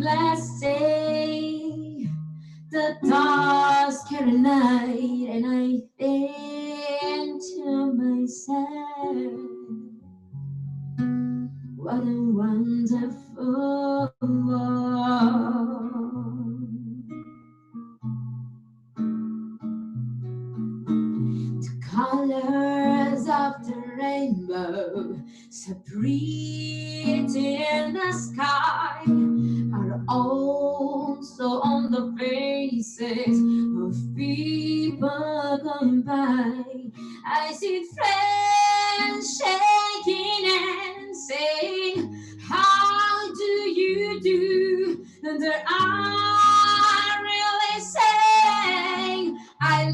blessing the dark scary night, and I think to myself, what a wonderful world. The colors of the rainbow, so pretty in the sky, are also on the faces of people going by. I see friends shaking and saying, how do you do? And they're really saying, I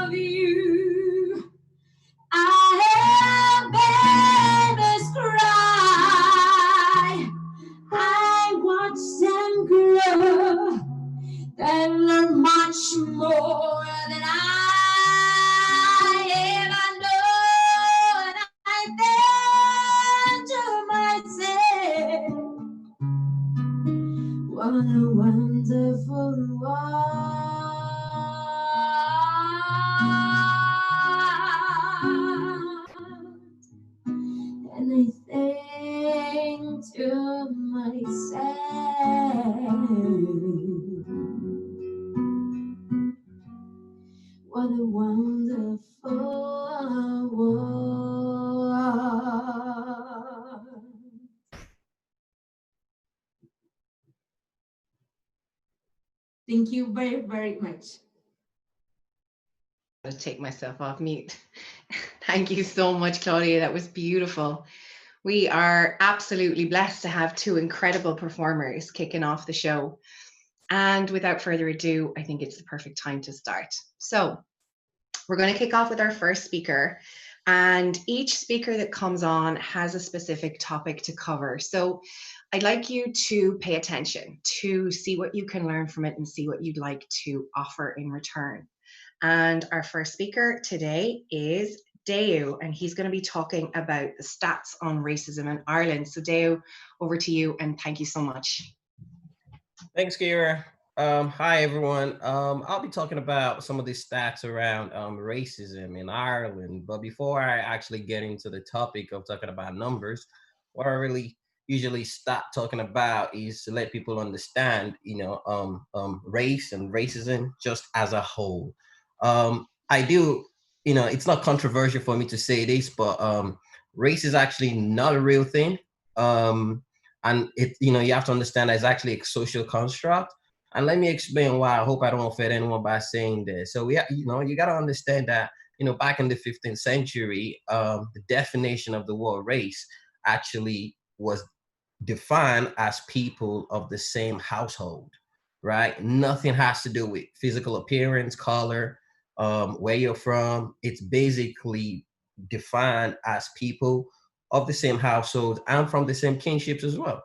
love you. I have babies cry. I watch them grow. They learn much more than I ever know. And I think to myself, what a wonderful world. And I think to myself, what a wonderful world. Thank you very, very much. To take myself off mute. Thank you so much, Claudia. That was beautiful. We are absolutely blessed to have two incredible performers kicking off the show. And without further ado, I think it's the perfect time to start. So, we're going to kick off with our first speaker. And each speaker that comes on has a specific topic to cover. So, I'd like you to pay attention to see what you can learn from it and see what you'd like to offer in return. And our first speaker today is Deo, and he's going to be talking about the stats on racism in Ireland. So Deo, over to you, and thank you so much. Thanks, Kira. Hi, everyone. I'll be talking about some of the stats around racism in Ireland. But before I actually get into the topic of talking about numbers, what I really usually start talking about is to let people understand, race and racism just as a whole. I do, it's not controversial for me to say this, but race is actually not a real thing. And you have to understand that it's actually a social construct. And let me explain why. I hope I don't offend anyone by saying this. So you got to understand that, back in the 15th century, the definition of the word race actually was defined as people of the same household, right? Nothing has to do with physical appearance, color, where you're from. It's basically defined as people of the same household and from the same kinships as well.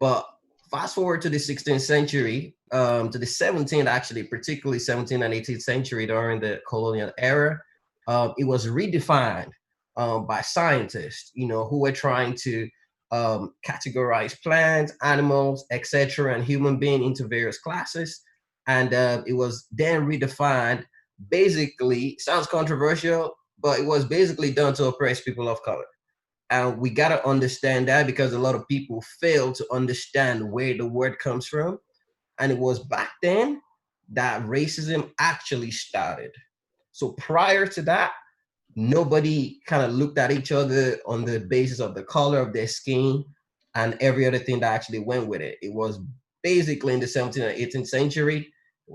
But fast forward to the 16th century, to the 17th, actually, particularly 17th and 18th century during the colonial era, it was redefined by scientists, who were trying to categorize plants, animals, etc., and human being into various classes. And it was then redefined. Basically, sounds controversial, but it was basically done to oppress people of color. And we got to understand that because a lot of people fail to understand where the word comes from. And it was back then that racism actually started. So prior to that, nobody kind of looked at each other on the basis of the color of their skin and every other thing that actually went with it. It was basically in the 17th and 18th century. It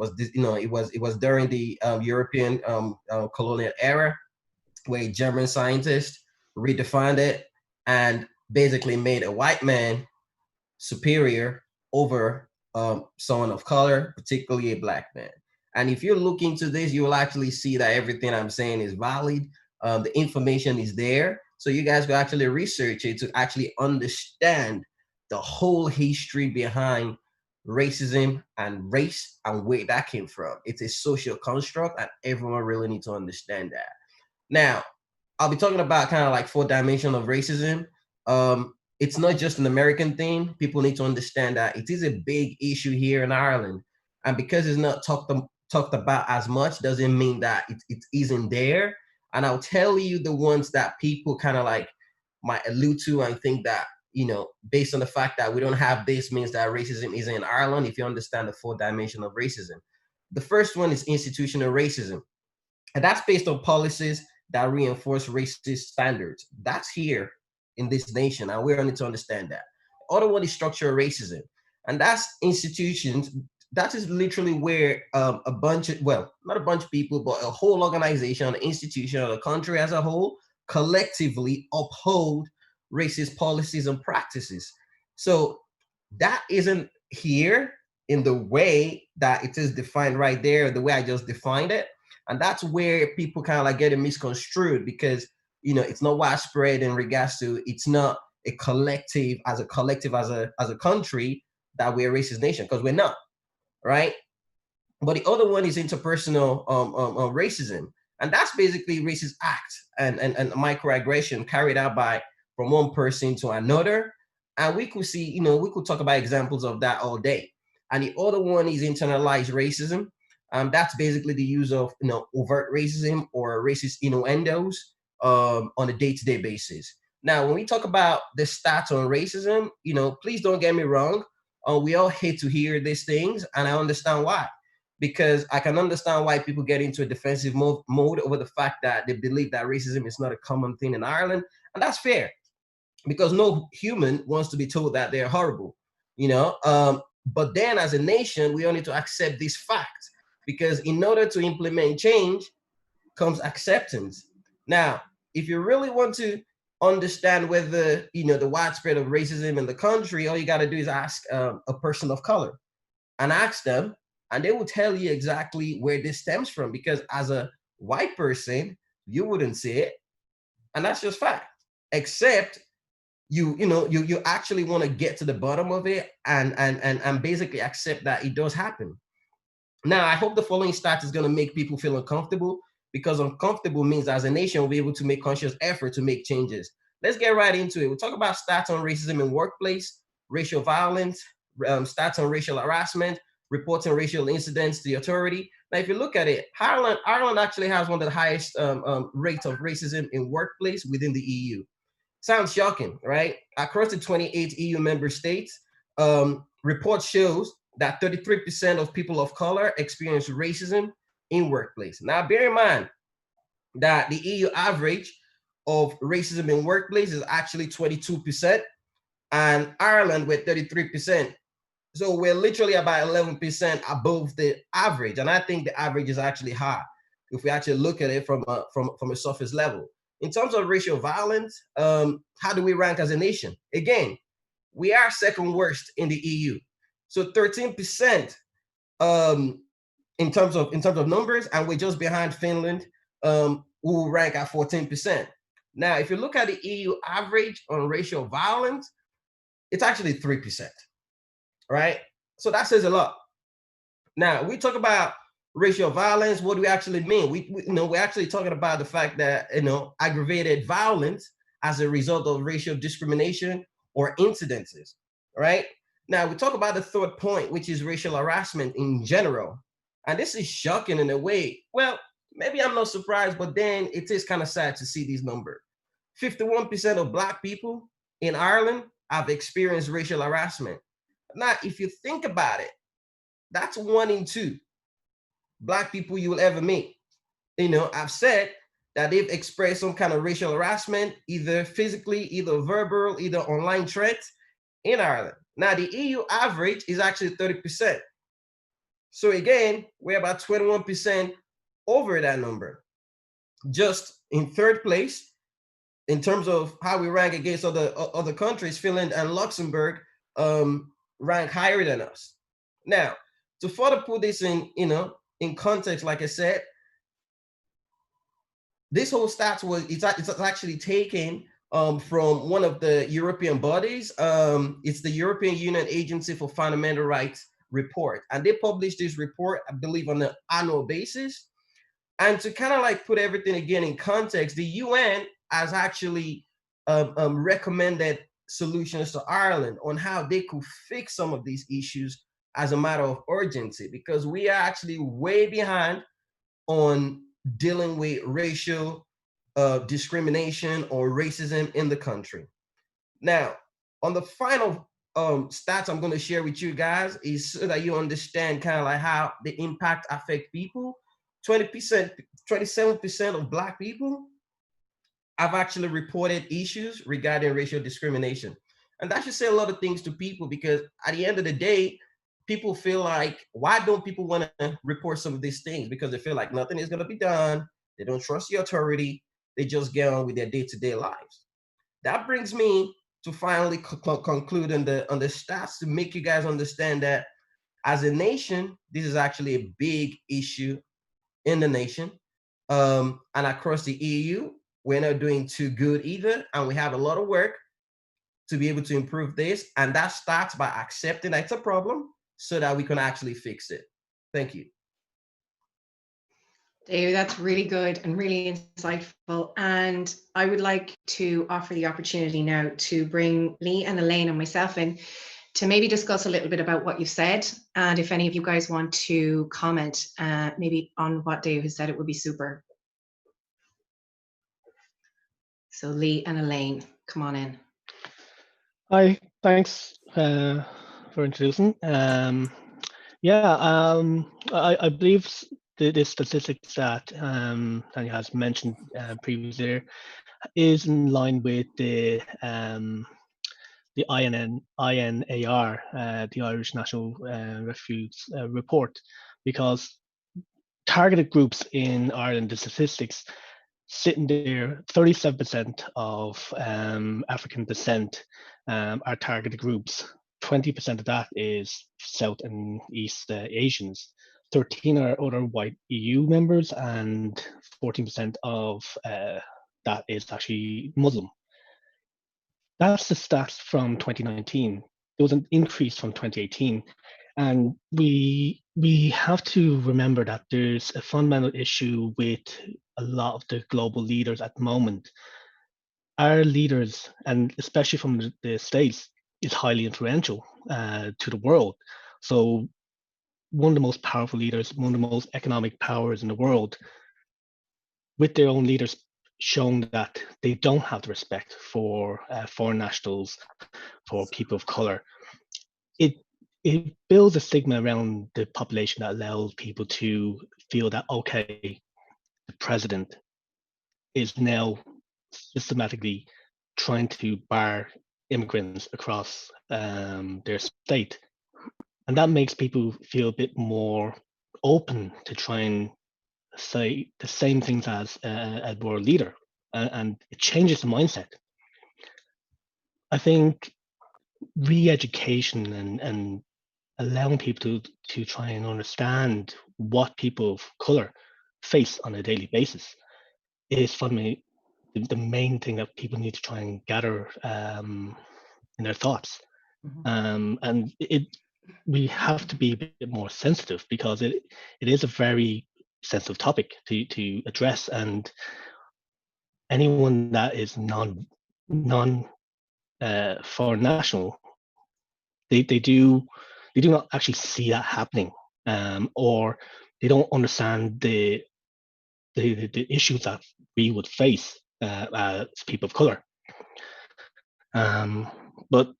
was during the European colonial era where German scientists redefined it and basically made a white man superior over someone of color, particularly a black man. And if you look into this, you will actually see that everything I'm saying is valid. The information is there. So you guys go actually research it to actually understand the whole history behind racism and race and where that came from. It's a social construct and everyone really needs to understand that. Now, I'll be talking about kind of like 4 dimensions of racism. it's not just an American thing. People need to understand that it is a big issue here in Ireland. And because it's not talked about as much, doesn't mean that it isn't there. And I'll tell you the ones that people kind of like might allude to and think that, based on the fact that we don't have this means that racism isn't in Ireland, if you understand the full dimension of racism. The first one is institutional racism. And that's based on policies that reinforce racist standards. That's here in this nation, and we need to understand that. The other one is structural racism, and that's institutions. That is literally where a bunch of, well, not a bunch of people, but a whole organization, an institution, or the country as a whole, collectively uphold racist policies and practices. So that isn't here in the way that it is defined right there, the way I just defined it. And that's where people kind of like get it misconstrued, because it's not widespread in regards to, it's not a collective as a country that we're a racist nation, because we're not, right? But the other one is interpersonal racism, and that's basically racist acts and microaggression carried out from one person to another. And we could see, we could talk about examples of that all day. And the other one is internalized racism. That's basically the use of overt racism or racist innuendos on a day-to-day basis. Now, when we talk about the stats on racism, please don't get me wrong. We all hate to hear these things, and I understand why. Because I can understand why people get into a defensive mode over the fact that they believe that racism is not a common thing in Ireland, and that's fair. Because no human wants to be told that they're horrible, but then as a nation, we all need to accept this fact, because in order to implement change comes acceptance. Now, if you really want to understand whether, the widespread of racism in the country, all you got to do is ask a person of color and ask them, and they will tell you exactly where this stems from, because as a white person, you wouldn't see it. And that's just fact, except you actually want to get to the bottom of it and basically accept that it does happen. Now, I hope the following stat is going to make people feel uncomfortable, because uncomfortable means as a nation, we'll be able to make conscious effort to make changes. Let's get right into it. We'll talk about stats on racism in workplace, racial violence, stats on racial harassment, reporting racial incidents to the authority. Now, if you look at it, Ireland actually has one of the highest rates of racism in workplace within the EU. Sounds shocking, right? Across the 28 EU member states, report shows that 33% of people of color experience racism in workplace. Now, bear in mind that the EU average of racism in workplace is actually 22%, and Ireland with 33%. So we're literally about 11% above the average, and I think the average is actually high if we actually look at it from a surface level. In terms of racial violence, how do we rank as a nation? Again, we are second worst in the EU. So 13% in terms of numbers, and we're just behind Finland, who will rank at 14%. Now, if you look at the EU average on racial violence, it's actually 3%, right? So that says a lot. Now, we talk about racial violence. What do we actually mean? We're actually talking about the fact that, aggravated violence as a result of racial discrimination or incidences, right? Now, we talk about the third point, which is racial harassment in general. And this is shocking in a way. Well, maybe I'm not surprised, but then it is kind of sad to see these numbers. 51% of Black people in Ireland have experienced racial harassment. Now, if you think about it, that's 1 in 2 Black people you will ever meet. I've said that they've expressed some kind of racial harassment, either physically, either verbal, either online threats in Ireland. Now, the EU average is actually 30%. So again, we're about 21% over that number. Just in third place, in terms of how we rank against other countries, Finland and Luxembourg rank higher than us. Now, to further put this in context, like I said, this whole stats it's actually taken from one of the European bodies. It's the European Union Agency for Fundamental Rights report, and they publish this report, I believe, on an annual basis. And to kind of like put everything again in context, the UN has actually recommended solutions to Ireland on how they could fix some of these issues as a matter of urgency, because we are actually way behind on dealing with racial discrimination or racism in the country. Now, on the final stats I'm going to share with you guys is so that you understand kind of like how the impact affect people. 20%, 27% of Black people have actually reported issues regarding racial discrimination. And that should say a lot of things to people, because at the end of the day, people feel like, why don't people want to report some of these things? Because they feel like nothing is going to be done. They don't trust the authority. They just get on with their day-to-day lives. That brings me to finally conclude on the stats to make you guys understand that as a nation, this is actually a big issue in the nation. And across the EU, we're not doing too good either. And we have a lot of work to be able to improve this. And that starts by accepting that it's a problem so that we can actually fix it. Thank you. Dave, that's really good and really insightful. And I would like to offer the opportunity now to bring Lee and Elaine and myself in to maybe discuss a little bit about what you've said. And if any of you guys want to comment maybe on what Dave has said, it would be super. So Lee and Elaine, come on in. Hi, thanks for introducing. I believe the statistics that Tanya has mentioned previously is in line with the INAR, the Irish National Refuge Report, because targeted groups in Ireland, the statistics sitting there, 37% of African descent are targeted groups. 20% of that is South and East Asians. 13 are other white EU members, and 14% of that is actually Muslim. That's the stats from 2019. There was an increase from 2018. And we have to remember that there's a fundamental issue with a lot of the global leaders at the moment. Our leaders, and especially from the States, is highly influential to the world. So one of the most powerful leaders, one of the most economic powers in the world, with their own leaders showing that they don't have the respect for foreign nationals, for people of color, it builds a stigma around the population that allows people to feel that, okay, the president is now systematically trying to bar immigrants across their state. And that makes people feel a bit more open to try and say the same things as a world leader. And it changes the mindset. I think re-education and allowing people to try and understand what people of color face on a daily basis is for me the main thing that people need to try and gather in their thoughts. And we have to be a bit more sensitive, because it is a very sensitive topic to address, and anyone that is non foreign national, they do not actually see that happening, or they don't understand the issues that we would face as people of color. But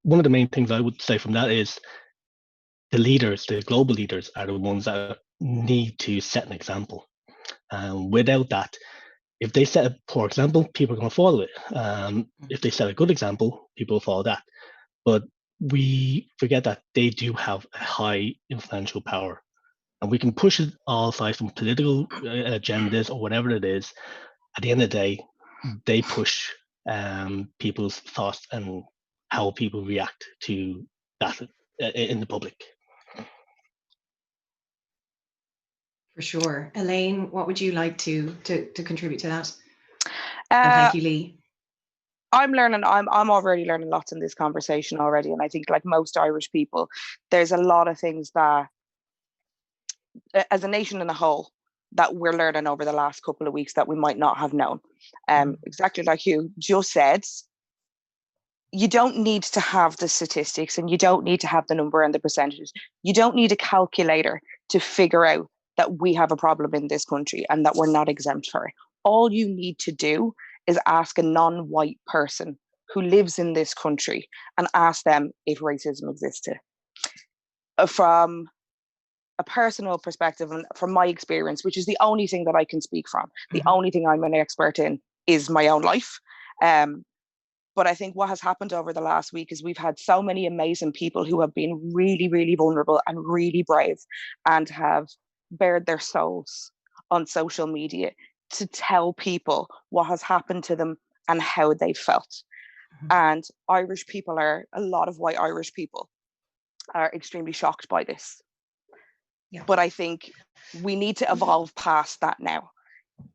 one of the main things I would say from that is the leaders, the global leaders, are the ones that need to set an example. Without that, if they set a poor example, people are going to follow it. If they set a good example, people will follow that. But we forget that they do have a high influential power, and we can push it all aside from political agendas or whatever it is. At the end of the day, they push people's thoughts and how people react to that in the public. For sure. Elaine, what would you like to contribute to that? And thank you, Lee. I'm already learning lots in this conversation already. And I think, like most Irish people, there's a lot of things that, as a nation in a whole, that we're learning over the last couple of weeks that we might not have known. Exactly like you just said, you don't need to have the statistics, and you don't need to have the number and the percentages. You don't need a calculator to figure out that we have a problem in this country and that we're not exempt for it. All you need to do is ask a non-white person who lives in this country and ask them if racism existed. From a personal perspective and from my experience, which is the only thing that I can speak from, the only thing I'm an expert in is my own life. But I think what has happened over the last week is we've had so many amazing people who have been really, really vulnerable and really brave and have bared their souls on social media to tell people what has happened to them and how they felt. And Irish people a lot of white Irish people are extremely shocked by this. Yeah. But I think we need to evolve past that now.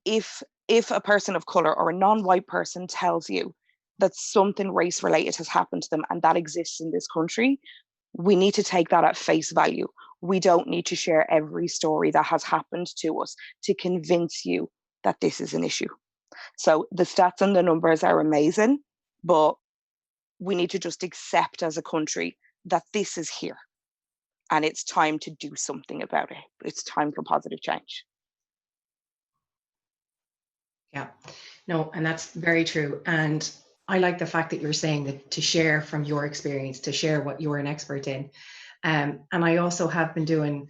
If a person of color or a non-white person tells you that something race related has happened to them and that exists in this country, we need to take that at face value. We don't need to share every story that has happened to us to convince you that this is an issue. So the stats and the numbers are amazing, but we need to just accept as a country that this is here and it's time to do something about it. It's time for positive change. Yeah, no, and that's very true. And I like the fact that you're saying that to share from your experience, to share what you're an expert in. And I also have been doing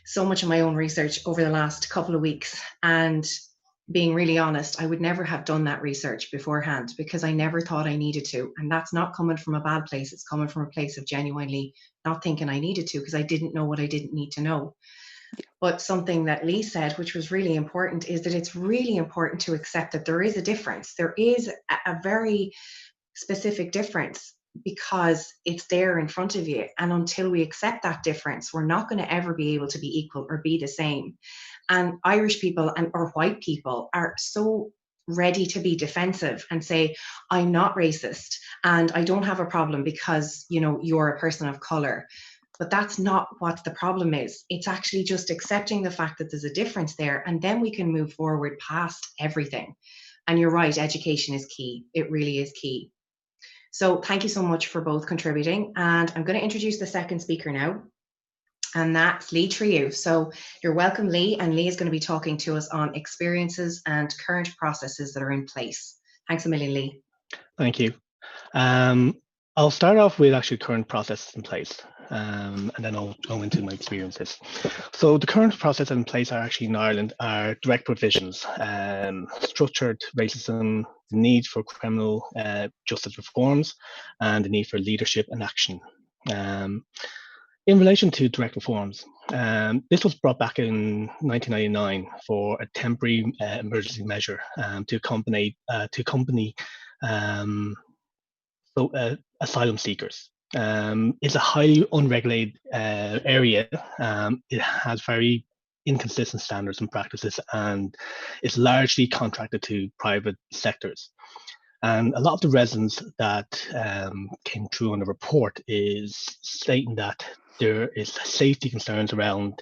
so much of my own research over the last couple of weeks. And being really honest, I would never have done that research beforehand because I never thought I needed to. And that's not coming from a bad place. It's coming from a place of genuinely not thinking I needed to because I didn't know what I didn't need to know. But something that Lee said, which was really important, is that it's really important to accept that there is a difference. There is a very specific difference because it's there in front of you. And until we accept that difference, we're not going to ever be able to be equal or be the same. And Irish people or white people are so ready to be defensive and say, I'm not racist and I don't have a problem because, you know, you're a person of color. But that's not what the problem is. It's actually just accepting the fact that there's a difference there, and then we can move forward past everything. And you're right, education is key. It really is key. So thank you so much for both contributing. And I'm going to introduce the second speaker now, and that's Lee Trieu. So you're welcome, Lee, and Lee is going to be talking to us on experiences and current processes that are in place. Thanks a million, Lee. Thank you. I'll start off with actually current processes in place, and then I'll go into my experiences. So the current processes in place are actually in Ireland are direct provisions, structured racism, the need for criminal justice reforms, and the need for leadership and action. In relation to direct reforms, this was brought back in 1999 for a temporary emergency measure to accompany asylum seekers. It's a highly unregulated area. It has very inconsistent standards and practices, and it's largely contracted to private sectors. And a lot of the reasons that came through on the report is stating that there is safety concerns around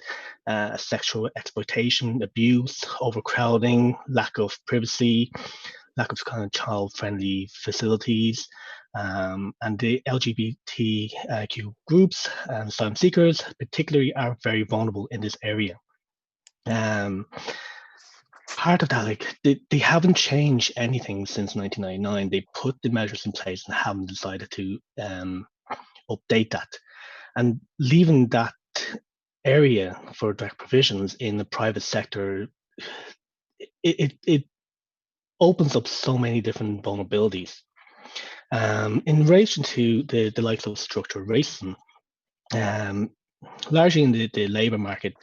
sexual exploitation, abuse, overcrowding, lack of privacy, lack of kind of child-friendly facilities, and the LGBTQ groups and asylum seekers particularly are very vulnerable in this area. Part of that, like they haven't changed anything since 1999. They put the measures in place and haven't decided to update that. And leaving that area for direct provisions in the private sector, it opens up so many different vulnerabilities. In relation to the likes of structural racism, largely in the labour market,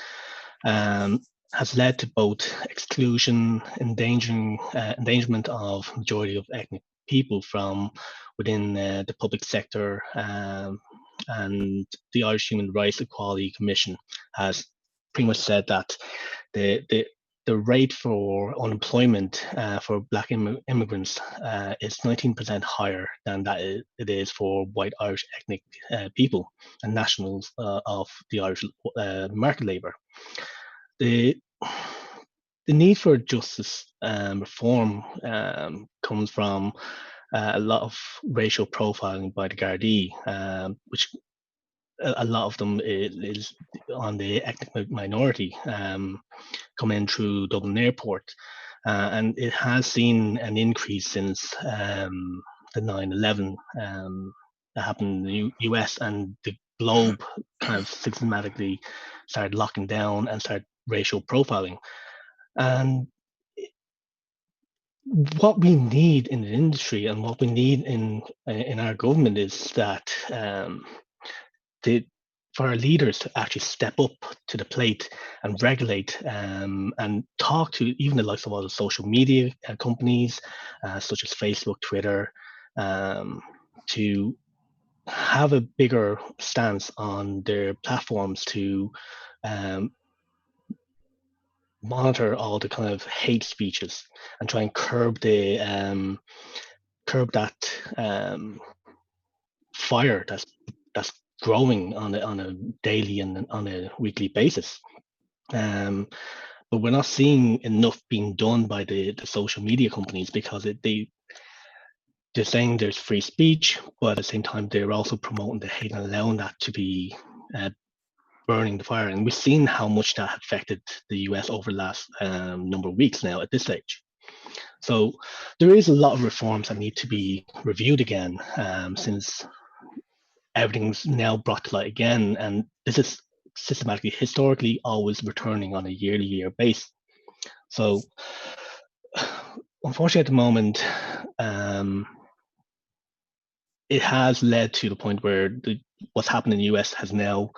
has led to both exclusion, endangerment of majority of ethnic people from within the public sector, and the Irish Human Rights Equality Commission has pretty much said that the rate for unemployment for Black immigrants is 19% higher than that it is for white Irish ethnic people and nationals of the Irish market labour. The need for justice reform comes from a lot of racial profiling by the Gardaí, which a lot of them is on the ethnic minority, come in through Dublin Airport. And it has seen an increase since the 9/11 that happened in the US, and the globe kind of systematically started locking down and started racial profiling. And what we need in the industry and what we need in our government is that for our leaders to actually step up to the plate and regulate and talk to even the likes of all the social media companies such as Facebook, Twitter, to have a bigger stance on their platforms to monitor all the kind of hate speeches and try and curb that fire that's growing on a daily and on a weekly basis. But we're not seeing enough being done by the social media companies, because they're saying there's free speech, but at the same time they're also promoting the hate and allowing that to be burning the fire. And we've seen how much that affected the US over the last number of weeks now at this stage. So there is a lot of reforms that need to be reviewed again, since everything's now brought to light again. And this is systematically, historically, always returning on a year-to-year basis. So unfortunately at the moment, it has led to the point where what's happened in the US has now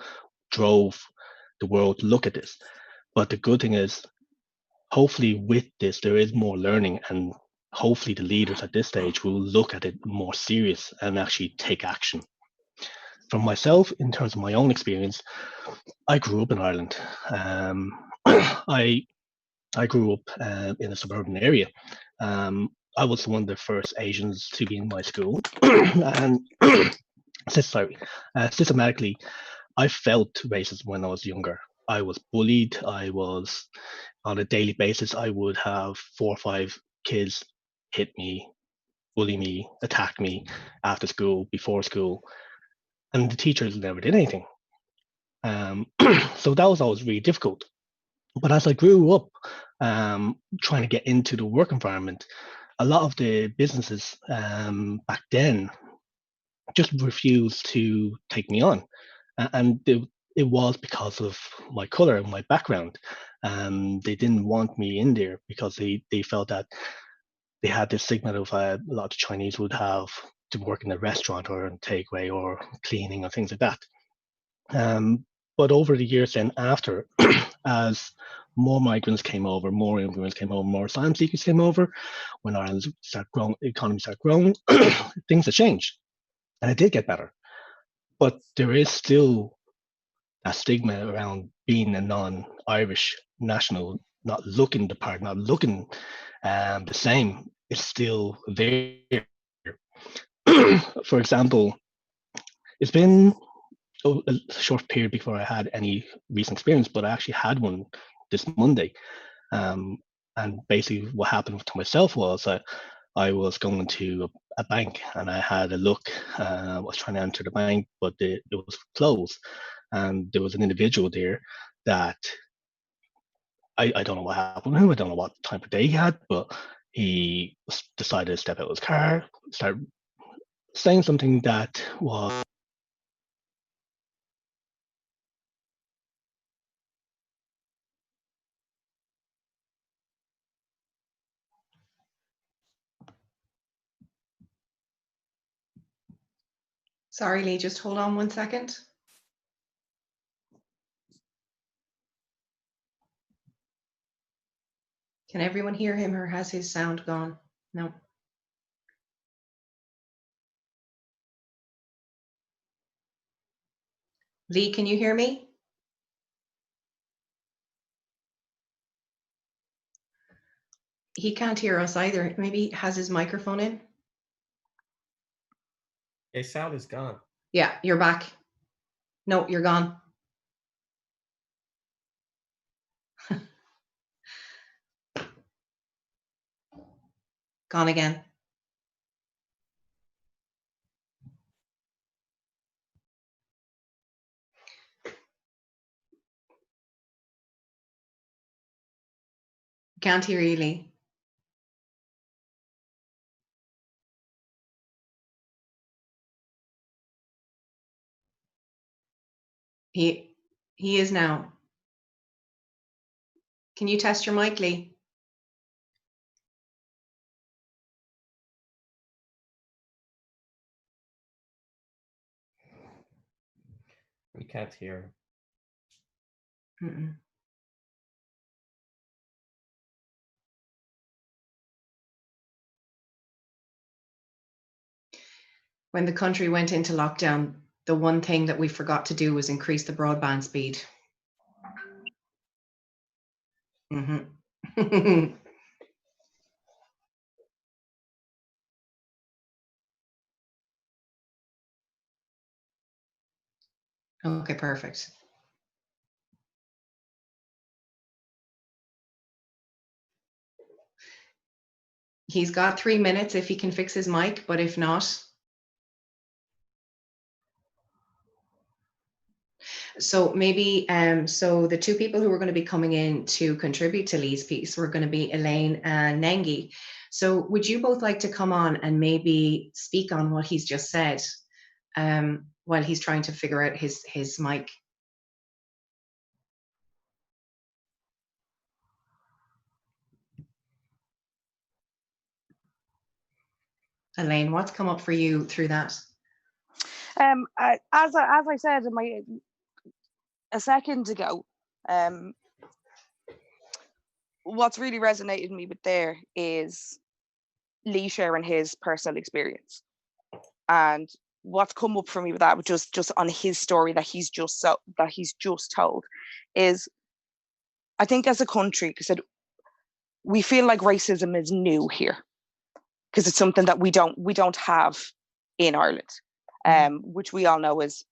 drove the world to look at this. But the good thing is, hopefully with this, there is more learning, and hopefully the leaders at this stage will look at it more serious and actually take action. For myself, in terms of my own experience, I grew up in Ireland. I grew up in a suburban area. I was one of the first Asians to be in my school, and systematically, I felt racist when I was younger. I was bullied. I was, on a daily basis, I would have 4 or 5 kids hit me, bully me, attack me after school, before school, and the teachers never did anything. So that was always really difficult. But as I grew up, trying to get into the work environment, a lot of the businesses back then just refused to take me on, and it was because of my color and my background. They didn't want me in there because they felt that they had this stigma of a lot of Chinese would have to work in a restaurant or in takeaway or cleaning or things like that. But over the years then after, as more migrants came over, more immigrants came over, more asylum seekers came over, when Ireland started growing, economy started growing, things have changed. And it did get better. But there is still a stigma around being a non-Irish national, not looking the part, not looking the same. It's still there. For example, it's been a short period before I had any recent experience, but I actually had one this Monday. And basically what happened to myself was I was going to a bank and I had a look. I was trying to enter the bank, but it was closed. And there was an individual there that I don't know what happened to him. I don't know what type of day he had, but he decided to step out of his car, start saying something that was Sorry, Lee, just hold on 1 second. Can everyone hear him, or has his sound gone? No. Lee, can you hear me? He can't hear us either. Maybe he has his microphone in. His sound is gone. Yeah, you're back. No, you're gone. Gone again. Can't hear you, Lee. He is now. Can you test your mic, Lee? We can't hear. Mm-mm. When the country went into lockdown, the one thing that we forgot to do was increase the broadband speed. Mm-hmm. Okay, perfect. He's got 3 minutes if he can fix his mic, but if not. So maybe, so the two people who are going to be coming in to contribute to Lee's piece were going to be Elaine and Nengi. So would you both like to come on and maybe speak on what he's just said while he's trying to figure out his mic? Elaine, what's come up for you through that? As I said a second ago, what's really resonated me with there is Lee sharing his personal experience, and what's come up for me with that, just on his story that he's just told, is I think as a country, because we feel like racism is new here, because it's something that we don't have in Ireland, which we all know is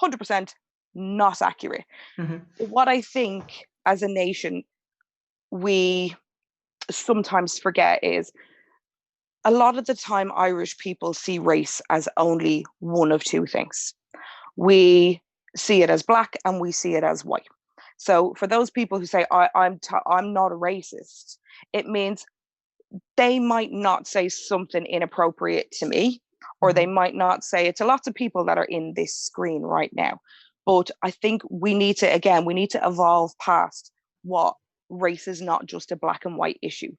100% not accurate. Mm-hmm. What I think as a nation we sometimes forget is a lot of the time Irish people see race as only one of two things. We see it as black and we see it as white. So for those people who say I'm not a racist, it means they might not say something inappropriate to me, or they might not say it to lots of people that are in this screen right now. But I think we need to evolve past what race is not just a black and white issue.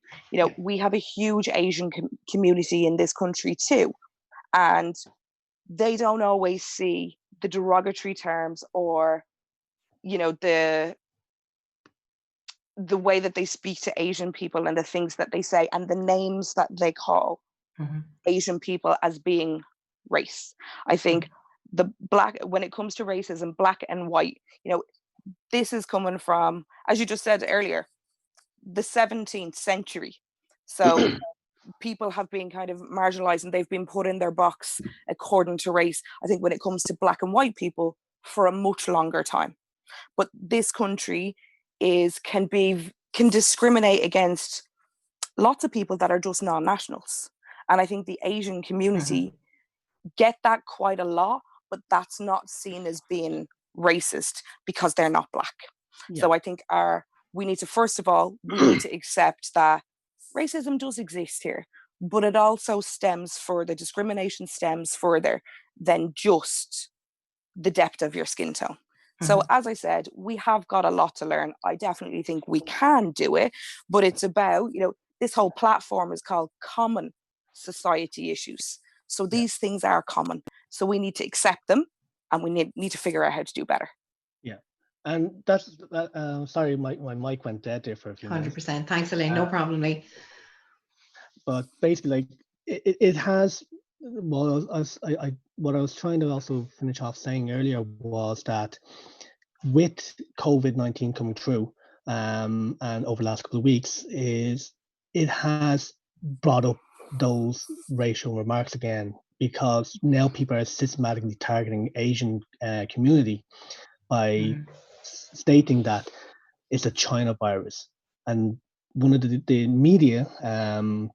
We have a huge Asian community in this country too, and they don't always see the derogatory terms or the way that they speak to Asian people and the things that they say and the names that they call Asian people as being race. I think when it comes to racism, black and white, this is coming from, as you just said earlier, the 17th century. So people have been kind of marginalized and they've been put in their box according to race. I think when it comes to black and white people, for a much longer time. But this country can discriminate against lots of people that are just non-nationals. And I think the Asian community get that quite a lot, but that's not seen as being racist because they're not black. Yeah. So I think we need to accept that racism does exist here, but it also the discrimination stems further than just the depth of your skin tone. So as I said, we have got a lot to learn. I definitely think we can do it, but it's about, this whole platform is called Common Society Issues. So these things are common. So we need to accept them and we need to figure out how to do better. Yeah. And that's, sorry, my mic went dead there for a few minutes. 100%. Thanks, Elaine. No problem, Lee. But basically, it has, well, what I was trying to also finish off saying earlier was that with COVID-19 coming through and over the last couple of weeks, it has brought up those racial remarks again, because now people are systematically targeting Asian community by stating that it's a China virus. And one of the media,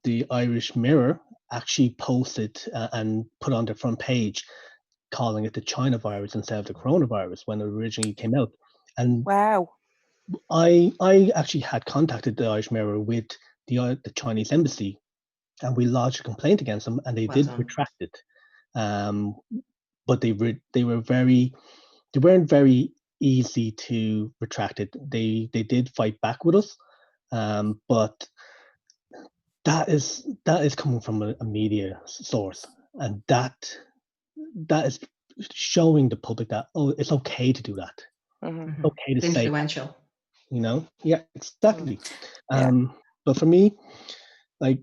the Irish Mirror, actually posted and put on their front page calling it the China virus instead of the coronavirus when it originally came out. And wow, I actually had contacted the Irish Mirror with the Chinese embassy, and we lodged a complaint against them, and they Well did done. retract it. But they weren't very easy to retract it. They did fight back with us, but that is coming from a media source, and that is showing the public that, oh, it's okay to do that. Mhm. Okay to It's say that, influential. yeah, exactly. Yeah. But for me, like,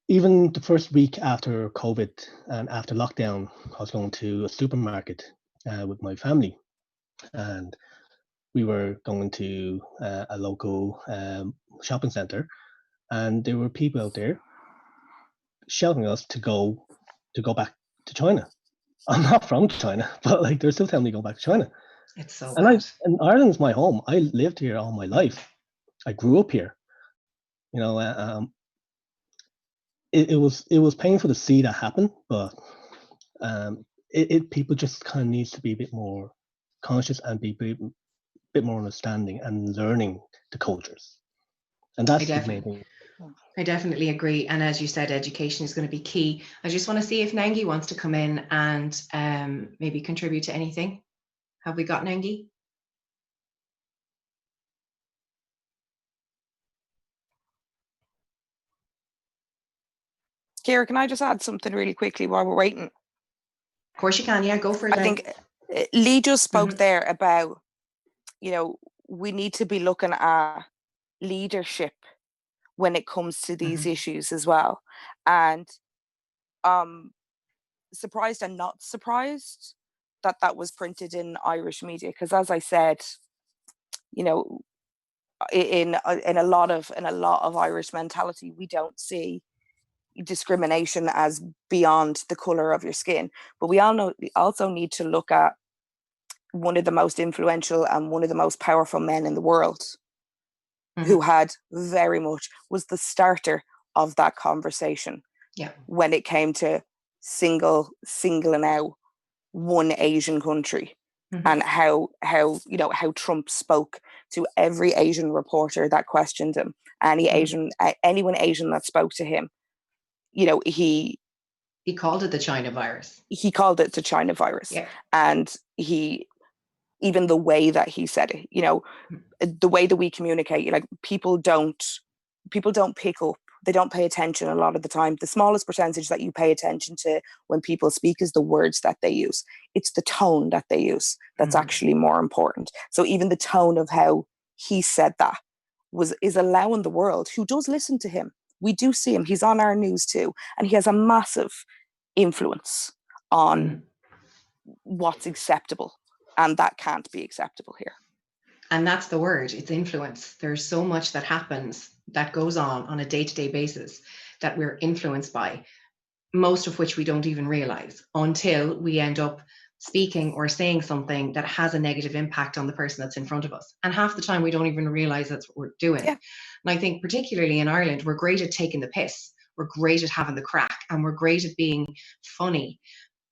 even the first week after COVID and after lockdown, I was going to a supermarket with my family, and we were going to a local shopping center, and there were people out there shouting at us to go back to China. I'm not from China, but like they're still telling me to go back to China. It's so And bad. Ireland's my home. I lived here all my life. I grew up here. You know, it was painful to see that happen, but people just kind of needs to be a bit more conscious and be a bit more understanding and learning the cultures, and I that's the main definitely, thing. I definitely agree. And as you said, education is going to be key. I just want to see if Nengi wants to come in and maybe contribute to anything. Have we got Nengi? Ciara, can I just add something really quickly while we're waiting? Of course you can. Yeah, go for it. I think Lee just spoke Mhm. there about, we need to be looking at leadership when it comes to these issues as well. And surprised and not surprised that that was printed in Irish media, because as I said, in a lot of Irish mentality, we don't see discrimination as beyond the color of your skin. But we also need to look at one of the most influential and one of the most powerful men in the world, who had very much was the starter of that conversation. Yeah. When it came to singling out one Asian country, and how Trump spoke to every Asian reporter that questioned him, anyone Asian that spoke to him, he called it the China virus. He called it the China virus. Yeah. And even the way that he said it, the way that we communicate, like people don't pick up, they don't pay attention a lot of the time. The smallest percentage that you pay attention to when people speak is the words that they use. It's the tone that they use that's actually more important. So even the tone of how he said that is allowing the world, who does listen to him, we do see him, he's on our news too, and he has a massive influence on what's acceptable, and that can't be acceptable here. And that's the word, it's influence. There's so much that happens, that goes on a day-to-day basis, that we're influenced by, most of which we don't even realize until we end up speaking or saying something that has a negative impact on the person that's in front of us. And half the time we don't even realize that's what we're doing. Yeah. And I think particularly in Ireland, we're great at taking the piss. We're great at having the crack, and we're great at being funny.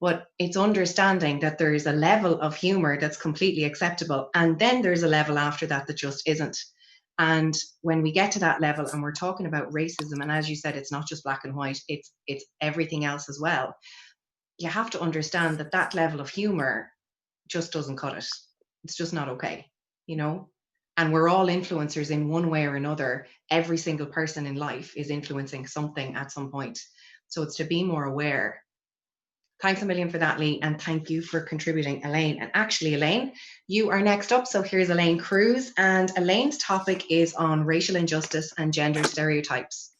But it's understanding that there is a level of humor that's completely acceptable. And then there's a level after that that just isn't. And when we get to that level and we're talking about racism, and as you said, it's not just black and white, it's everything else as well. You have to understand that that level of humor just doesn't cut it. It's just not okay, And we're all influencers in one way or another. Every single person in life is influencing something at some point. So it's to be more aware. Thanks a million for that, Lee, and thank you for contributing, Elaine. And actually, Elaine, you are next up. So here's Elaine Cruz, and Elaine's topic is on racial injustice and gender stereotypes.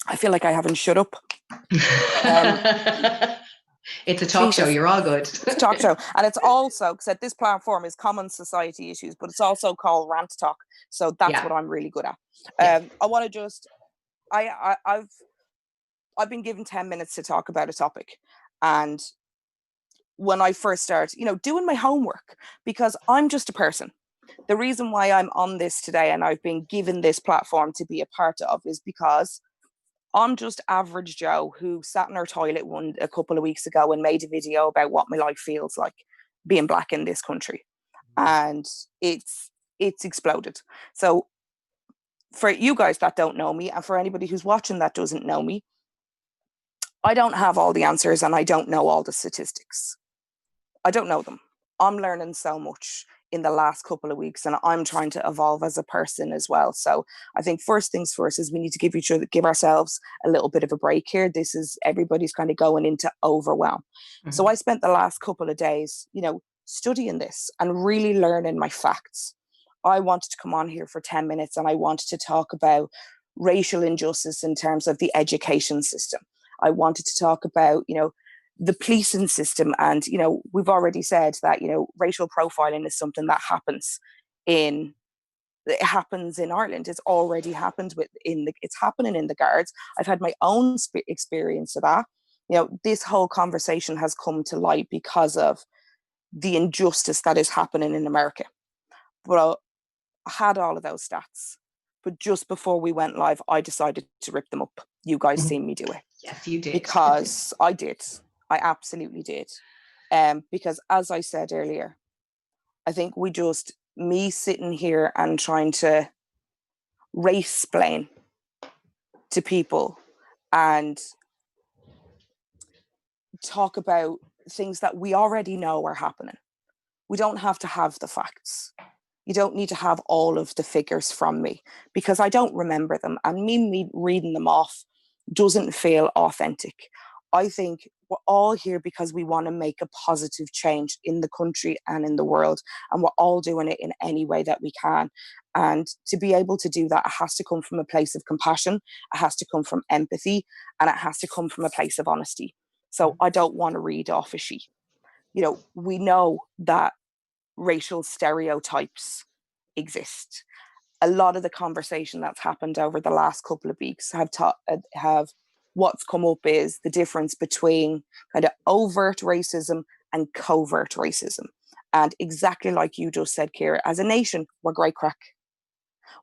I feel like I haven't shut up. It's a talk show. You're all good. It's a talk show. And it's also, because this platform is common society issues, but it's also called Rant Talk. So that's what I'm really good at. I want to just, I've been given 10 minutes to talk about a topic. And when I first started, doing my homework, because I'm just a person. The reason why I'm on this today and I've been given this platform to be a part of is because I'm just average Joe who sat in her toilet a couple of weeks ago and made a video about what my life feels like being black in this country. And it's it's exploded. So for you guys that don't know me, and for anybody who's watching that doesn't know me, I don't have all the answers and I don't know all the statistics. I don't know them. I'm learning so much in the last couple of weeks, and I'm trying to evolve as a person as well. So I think first things first is we need to give ourselves a little bit of a break here. This is everybody's kind of going into overwhelm. Mm-hmm. So I spent the last couple of days, studying this and really learning my facts. I wanted to come on here for 10 minutes and I wanted to talk about racial injustice in terms of the education system. I wanted to talk about, the policing system. And, we've already said that, racial profiling is something that happens in Ireland. It's already happened it's happening in the guards. I've had my own experience of that. This whole conversation has come to light because of the injustice that is happening in America. But I had all of those stats. But just before we went live, I decided to rip them up. You guys seen me do it. Yes, you did. Because I did. I absolutely did. Because as I said earlier, I think me sitting here and trying to race-splain to people and talk about things that we already know are happening. We don't have to have the facts. You don't need to have all of the figures from me because I don't remember them. And me reading them off doesn't feel authentic. I think we're all here because we want to make a positive change in the country and in the world. And we're all doing it in any way that we can. And to be able to do that, it has to come from a place of compassion. It has to come from empathy. And it has to come from a place of honesty. So I don't want to read off a sheet. We know that racial stereotypes exist. A lot of the conversation that's happened over the last couple of weeks have what's come up is the difference between kind of overt racism and covert racism. And exactly like you just said, Ciara, as a nation, we're great crack.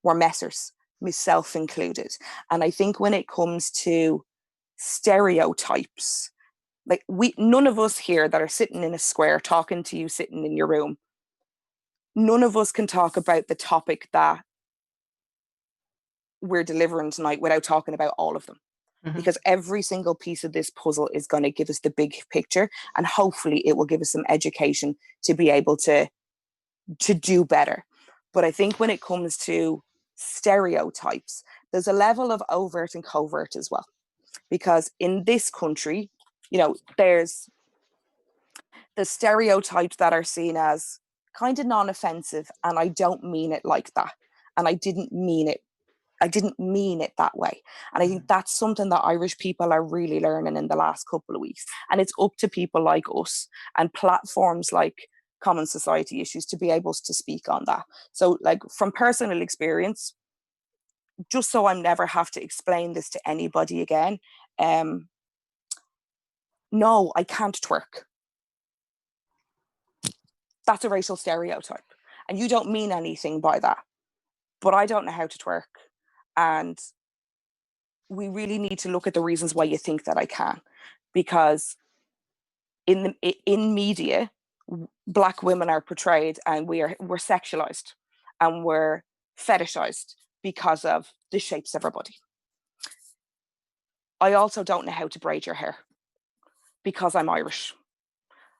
We're messers, myself included. And I think when it comes to stereotypes, like none of us here that are sitting in a square talking to you sitting in your room, none of us can talk about the topic that we're delivering tonight without talking about all of them. Mm-hmm. Because every single piece of this puzzle is going to give us the big picture, and hopefully it will give us some education to be able to do better. But I think when it comes to stereotypes, there's a level of overt and covert as well. Because in this country, there's the stereotypes that are seen as kind of non-offensive, and I don't mean it like that. And I didn't mean it that way. And I think that's something that Irish people are really learning in the last couple of weeks. And it's up to people like us and platforms like Common Society Issues to be able to speak on that. So like from personal experience, just so I never have to explain this to anybody again, no, I can't twerk. That's a racial stereotype. And you don't mean anything by that. But I don't know how to twerk. And we really need to look at the reasons why you think that I can. Because in media, Black women are portrayed and we're sexualized and we're fetishized because of the shapes of our body. I also don't know how to braid your hair because I'm Irish.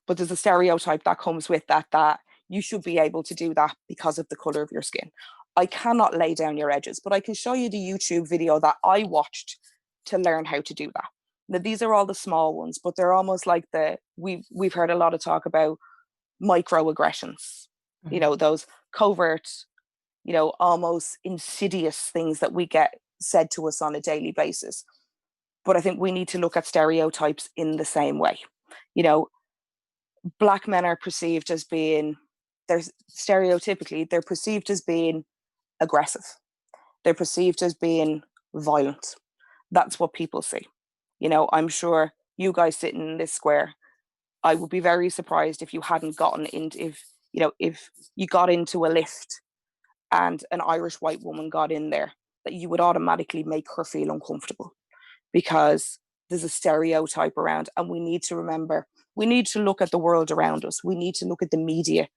But there's a stereotype that comes with that you should be able to do that because of the color of your skin. I cannot lay down your edges, but I can show you the YouTube video that I watched to learn how to do that. Now, these are all the small ones, but they're almost like we've heard a lot of talk about microaggressions, mm-hmm. Those covert, almost insidious things that we get said to us on a daily basis. But I think we need to look at stereotypes in the same way. Black men are perceived as being, they're perceived as being aggressive. They're perceived as being violent. That's what people see. I'm sure you guys sitting in this square, I would be very surprised if you hadn't gotten into, if you got into a lift and an Irish white woman got in there, that you would automatically make her feel uncomfortable because there's a stereotype around. And we need to remember, we need to look at the world around us. We need to look at the media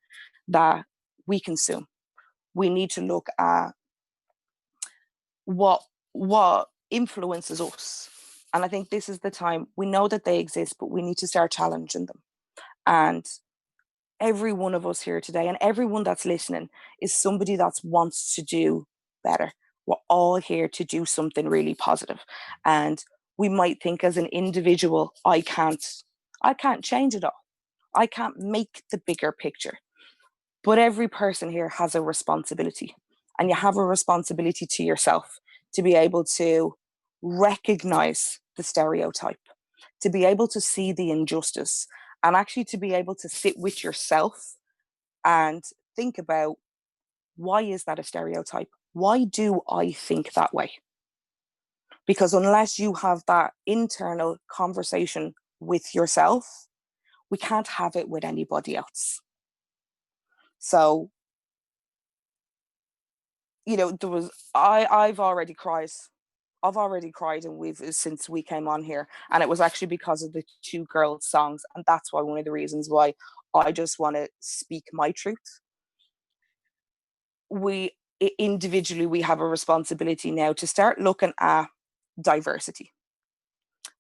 that we consume. We need to look at what influences us. And I think this is the time. We know that they exist, but we need to start challenging them. And every one of us here today and everyone that's listening is somebody that wants to do better. We're all here to do something really positive. And we might think as an individual, I can't change it all. I can't make the bigger picture. But every person here has a responsibility. And you have a responsibility to yourself to be able to recognize the stereotype, to be able to see the injustice, and actually to be able to sit with yourself and think about, why is that a stereotype? Why do I think that way? Because unless you have that internal conversation with yourself, we can't have it with anybody else. So, you know, I've already cried. I've already cried, and since we came on here, and it was actually because of the two girls' songs, and that's why one of the reasons why I just want to speak my truth. We individually, we have a responsibility now to start looking at diversity.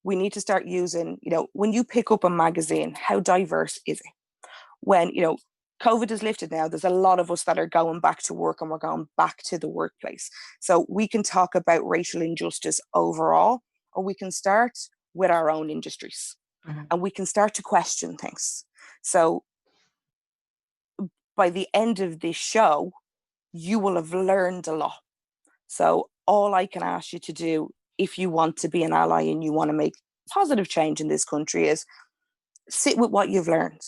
We need to start using, you know, when you pick up a magazine, how diverse is it? When, you know, COVID is lifted now, there's a lot of us that are going back to work and we're going back to the workplace. So we can talk about racial injustice overall, or we can start with our own industries and we can start to question things. So by the end of this show, you will have learned a lot. So all I can ask you to do, if you want to be an ally and you want to make positive change in this country, is sit with what you've learned.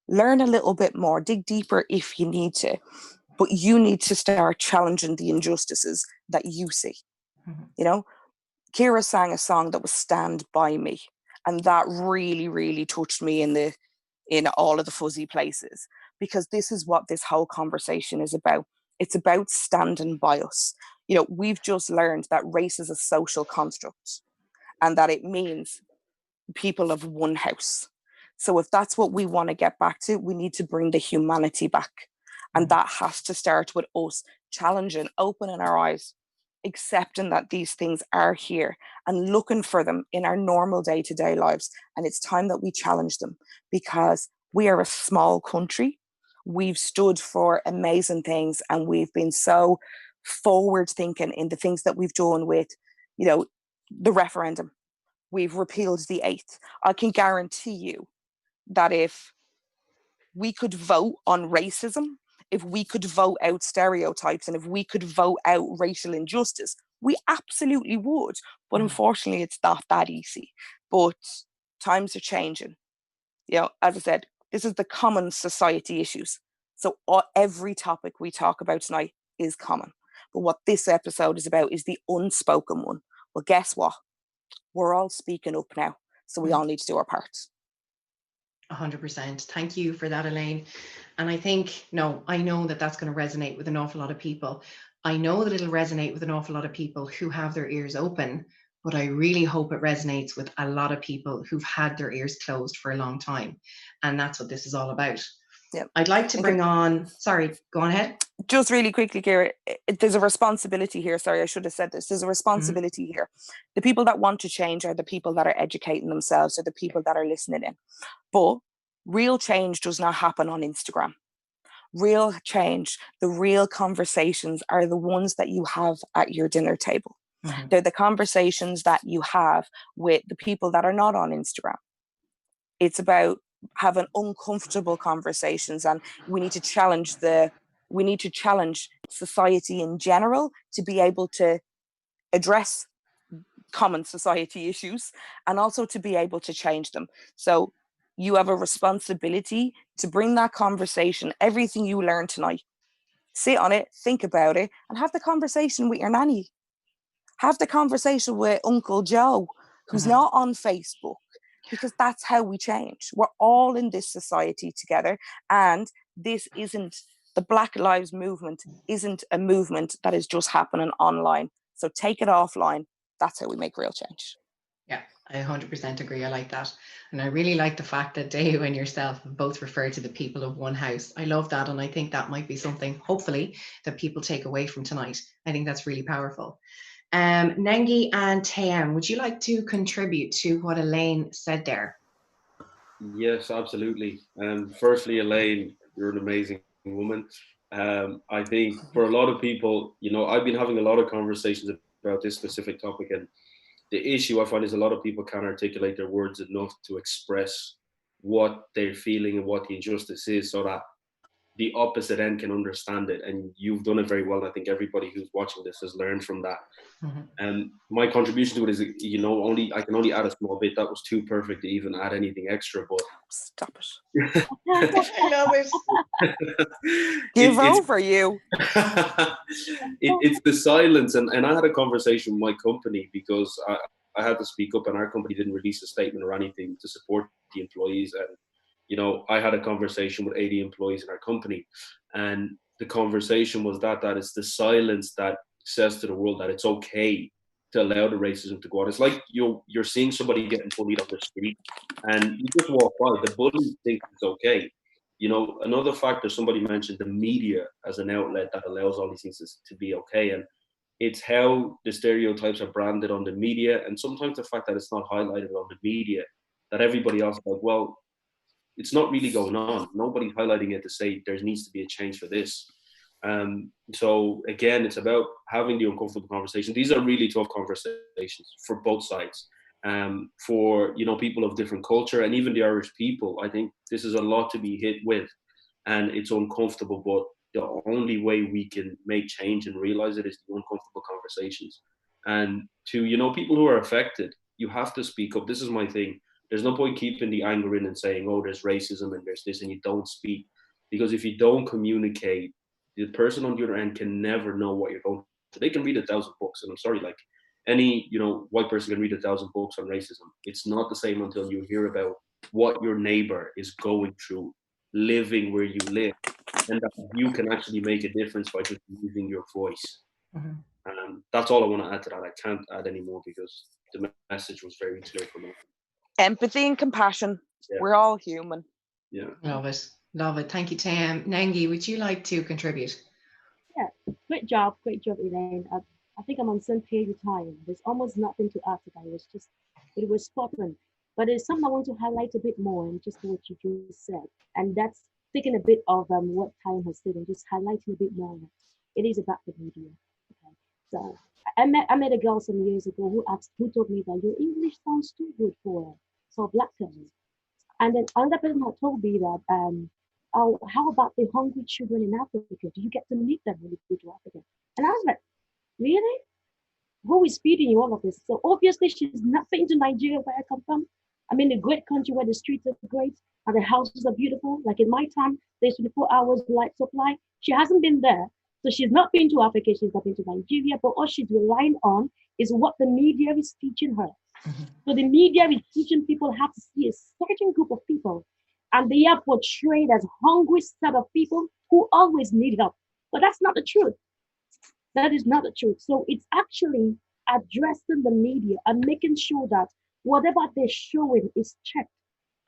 Learn a little bit more, dig deeper if you need to, but you need to start challenging the injustices that you see. You know, Kira sang a song that was Stand By Me, and that really, really touched me in all of the fuzzy places, because this is what this whole conversation is about. It's about standing by us. You know, we've just learned that race is a social construct and that it means people of one house. So if that's what we want to get back to, we need to bring the humanity back. And that has to start with us challenging, opening our eyes, accepting that these things are here and looking for them in our normal day-to-day lives. And it's time that we challenge them, because we are a small country. We've stood for amazing things, and we've been so forward thinking in the things that we've done with, you know, the referendum. We've repealed the 8th. I can guarantee you that if we could vote on racism, if we could vote out stereotypes, and if we could vote out racial injustice, we absolutely would. But unfortunately, it's not that easy. But times are changing. You know, as I said, this is the common society issues. So every topic we talk about tonight is common. But what this episode is about is the unspoken one. Well, guess what? We're all speaking up now. So we all need to do our parts. 100%. Thank you for that, Elaine. And I think, no, I know that that's going to resonate with an awful lot of people. I know that it'll resonate with an awful lot of people who have their ears open, but I really hope it resonates with a lot of people who've had their ears closed for a long time. And that's what this is all about. Yeah. I'd like to bring on, sorry, go on ahead. Just really quickly, Kira, there's a responsibility here. Sorry, I should have said this. There's a responsibility here. The people that want to change are the people that are educating themselves, or the people that are listening in. But real change does not happen on Instagram. Real change, the real conversations are the ones that you have at your dinner table. They're the conversations that you have with the people that are not on Instagram. It's about having uncomfortable conversations, and we need to challenge society in general to be able to address common society issues, and also to be able to change them. So you have a responsibility to bring that conversation, everything you learned tonight, sit on it, think about it, and have the conversation with your nanny. Have the conversation with Uncle Joe, who's not on Facebook, because that's how we change. We're all in this society together, and this isn't, the Black Lives Movement isn't a movement that is just happening online. So take it offline. That's how we make real change. Yeah, I 100% agree. I like that. And I really like the fact that Dave and yourself both refer to the people of one house. I love that. And I think that might be something, hopefully, that people take away from tonight. I think that's really powerful. Nengi and Tam, would you like to contribute to what Elaine said there? Yes, absolutely. Firstly, Elaine, you're an amazing woman. I think for a lot of people, you know, I've been having a lot of conversations about this specific topic, and the issue I find is a lot of people can't articulate their words enough to express what they're feeling and what the injustice is, so that the opposite end can understand it. And you've done it very well. And I think everybody who's watching this has learned from that. Mm-hmm. And my contribution to it is, you know, I can only add a small bit. That was too perfect to even add anything extra. But Stop it. I love it. Give over you. It's the silence. And I had a conversation with my company because I had to speak up, and our company didn't release a statement or anything to support the employees. And, you know, I had a conversation with 80 employees in our company. And the conversation was that it's the silence that says to the world that it's okay to allow the racism to go on. It's like you're seeing somebody getting bullied on the street, and you just walk by. The bully thinks it's okay. You know, another factor somebody mentioned, the media as an outlet that allows all these things to be okay. And it's how the stereotypes are branded on the media, and sometimes the fact that it's not highlighted on the media, that everybody else is like, well, it's not really going on. Nobody's highlighting it to say there needs to be a change for this. So again, it's about having the uncomfortable conversation. These are really tough conversations for both sides. For, you know, people of different culture and even the Irish people, I think this is a lot to be hit with, and it's uncomfortable. But the only way we can make change and realize it is the uncomfortable conversations. And to, you know, people who are affected, you have to speak up. This is my thing. There's no point keeping the anger in and saying, oh, there's racism and there's this, and you don't speak. Because if you don't communicate, the person on the other end can never know what you're going through. They can read 1,000 books, and I'm sorry, like any, you know, white person can read 1,000 books on racism. It's not the same until you hear about what your neighbor is going through, living where you live, and that you can actually make a difference by just using your voice. Mm-hmm. That's all I want to add to that. I can't add any more because the message was very clear for me. Empathy and compassion. Yeah. We're all human. Yeah. Love it. Love it. Thank you, Tam. Nengi, would you like to contribute? Yeah, great job, Elaine. I think I'm on the same page with time. There's almost nothing to add to that. It was spot on. But there's something I want to highlight a bit more, and just what you just said, and that's taking a bit of what time has said and just highlighting a bit more. It is about the media. Okay, so I met a girl some years ago who told me that your English sounds too good for black girls, and then another person had told me that oh, how about the hungry children in Africa? Do you get to meet them when you go to Africa? And I was like, really? Who is feeding you all of this? So obviously she's not been to Nigeria where I come from. I'm in a great country where the streets are great and the houses are beautiful. Like in my time, there's 24 hours light supply. She hasn't been there. So she's not been to Africa, she's not been to Nigeria, but all she's relying on is what the media is teaching her. Mm-hmm. So the media is teaching people how to see a certain group of people, and they are portrayed as hungry set of people who always need help. But that's not the truth. That is not the truth. So it's actually addressing the media and making sure that whatever they're showing is checked.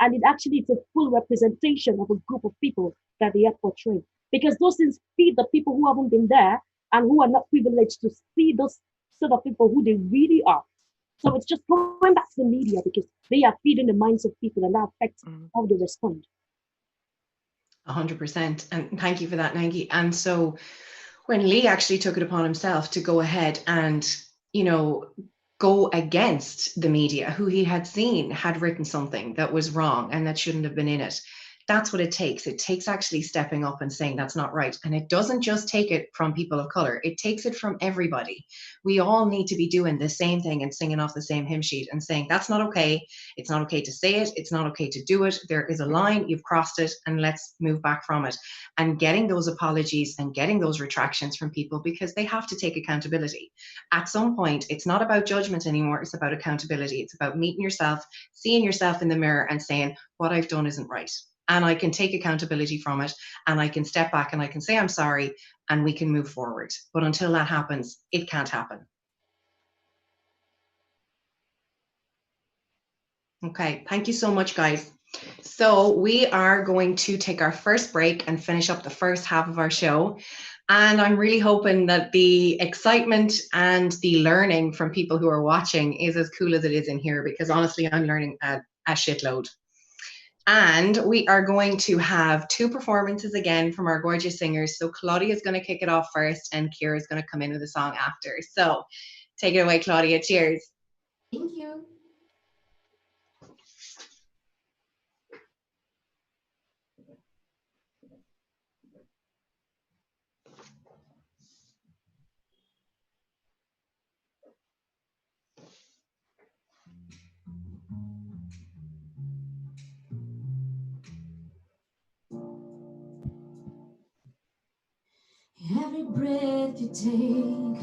And it actually is a full representation of a group of people that they are portraying. Because those things feed the people who haven't been there and who are not privileged to see those sort of people who they really are. So it's just going back to the media because they are feeding the minds of people, and that affects how they respond. 100%. And thank you for that, Nengi. And so when Lee actually took it upon himself to go ahead and, you know, go against the media, who he had seen had written something that was wrong and that shouldn't have been in it, that's what it takes. It takes actually stepping up and saying that's not right. And it doesn't just take it from people of color. It takes it from everybody. We all need to be doing the same thing and singing off the same hymn sheet and saying that's not okay. It's not okay to say it. It's not okay to do it. There is a line, you've crossed it, and let's move back from it. And getting those apologies and getting those retractions from people, because they have to take accountability. At some point, it's not about judgment anymore. It's about accountability. It's about meeting yourself, seeing yourself in the mirror and saying, what I've done isn't right. And I can take accountability from it, and I can step back and I can say I'm sorry, and we can move forward. But until that happens, it can't happen. Okay, thank you so much, guys. So we are going to take our first break and finish up the first half of our show. And I'm really hoping that the excitement and the learning from people who are watching is as cool as it is in here, because honestly, I'm learning a shitload. And we are going to have two performances again from our gorgeous singers. So Claudia is going to kick it off first and Kira is going to come in with a song after. So take it away, Claudia. Cheers. Thank you. Every breath you take,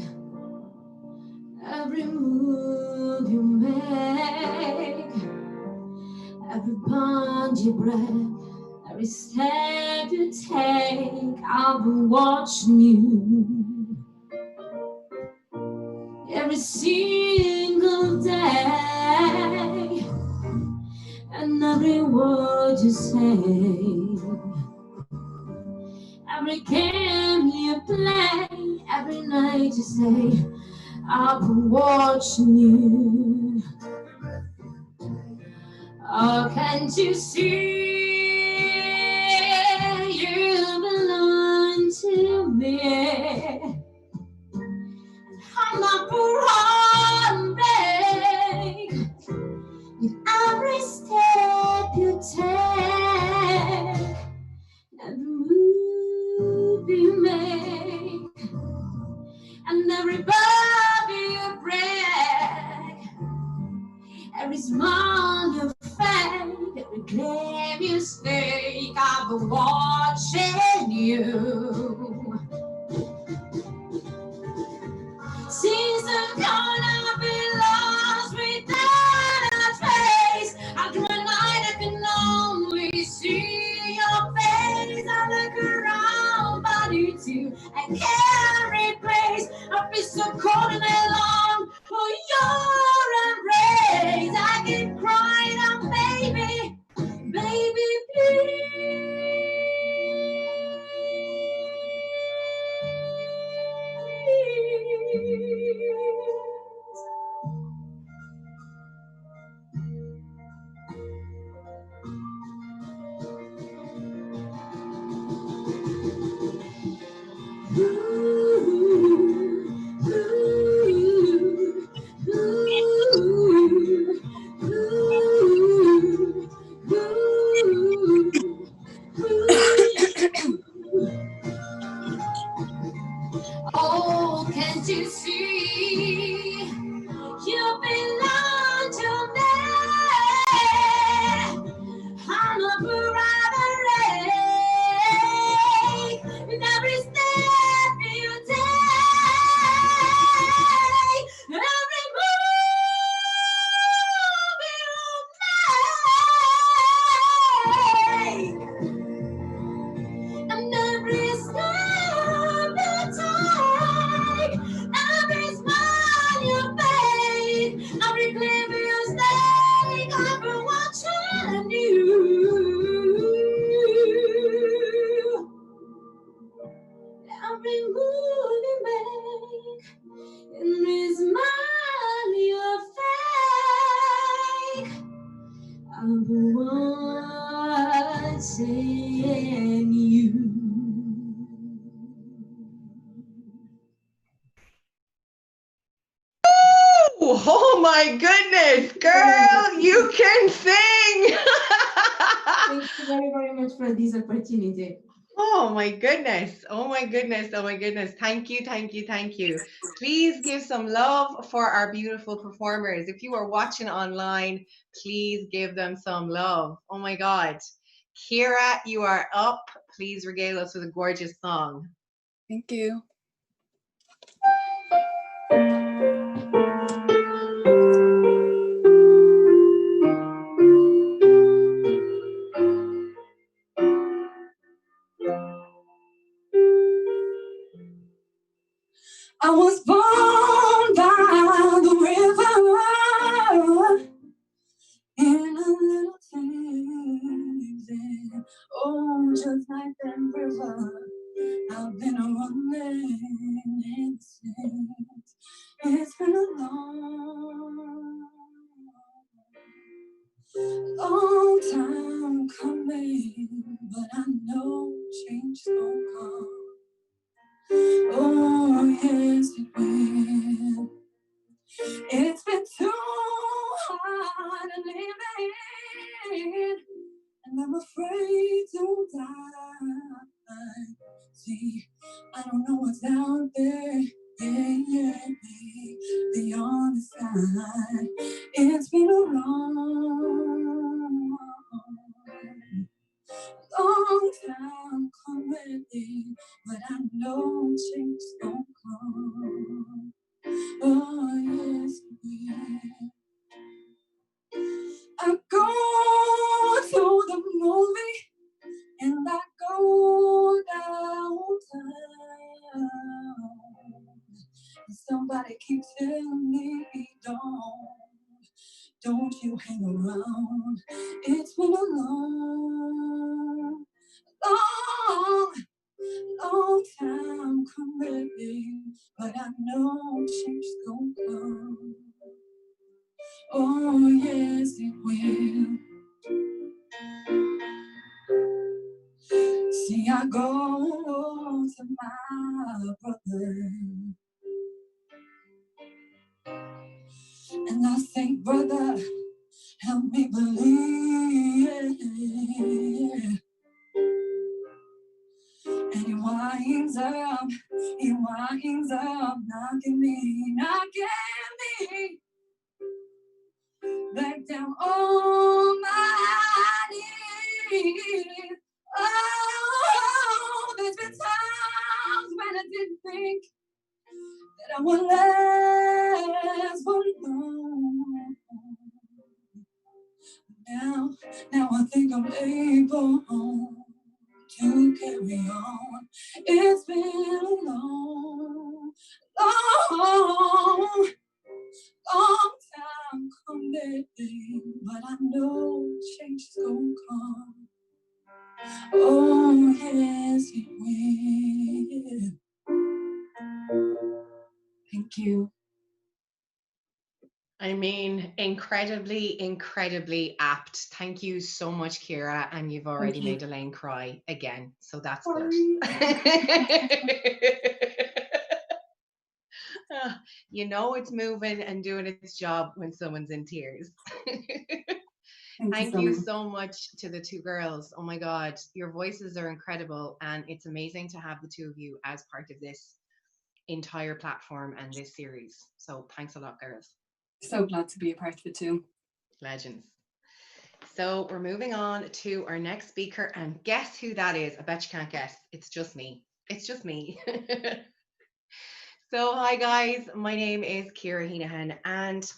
every move you make, every bond you break, every step you take, I've been watching you. Every single day, and every word you say, every game you play, every night you say, I've been watching you. Oh, can't you see you belong to me? I'm not break with every step you take, every move you make, and every body you break, every smile you fake, every claim you stake, I've been watching you. Season gonna be lost without a trace. After a night I can only see your face. I look around, but you too, I can't replace. I feel so cold and alone for your embrace. I keep crying out, baby, baby, please. Oh, can't you see? You belong to me. I'm a forever in every step you take, every move you make, and every step you take, every smile you fake, every claim you stake, I've been watching you. Every move you make, every smile you fake, I've been watching you. Oh my goodness, girl, you can sing. Thank you very, very much for this opportunity. Oh my goodness. Oh my goodness. Oh my goodness. Thank you. Thank you. Thank you. Please give some love for our beautiful performers. If you are watching online, please give them some love. Oh my God. Kira, you are up. Please regale us with a gorgeous song. Thank you. I was born by the river in just like that river. I've been running ever since. It's been a long time coming, but I know change gon' come. Oh, yes, it will. It's been too hard living, and I'm afraid to die. See, I don't know what's out there, yeah, the other side. It's been a long time coming, but I know change gon' come. Oh, yes, it will. I go to the movie and I go downtown. And somebody keeps telling me, don't you hang around. It's been a long time coming, but I know change gon' come. Oh, yes, it will. See, I go to my brother and I say, brother, help me believe. And he winds up knocking me back down on my knees. Oh, there's been times when I didn't think that I would last for long. Now I think I'm able to carry on. It's been a long time coming, but I know change is gonna come. Oh, yes, it will. Thank you. I mean, incredibly apt. Thank you so much, Kira. And you've already made Elaine cry again. So that's good. You know it's moving and doing its job when someone's in tears. Thank you so much to the two girls. Oh my God, your voices are incredible. And it's amazing to have the two of you as part of this entire platform and this series. So thanks a lot, girls. So glad to be a part of it too. Legends. So we're moving on to our next speaker, and guess who that is? I bet you can't guess. It's just me. So hi guys, my name is Kira Heenahan, and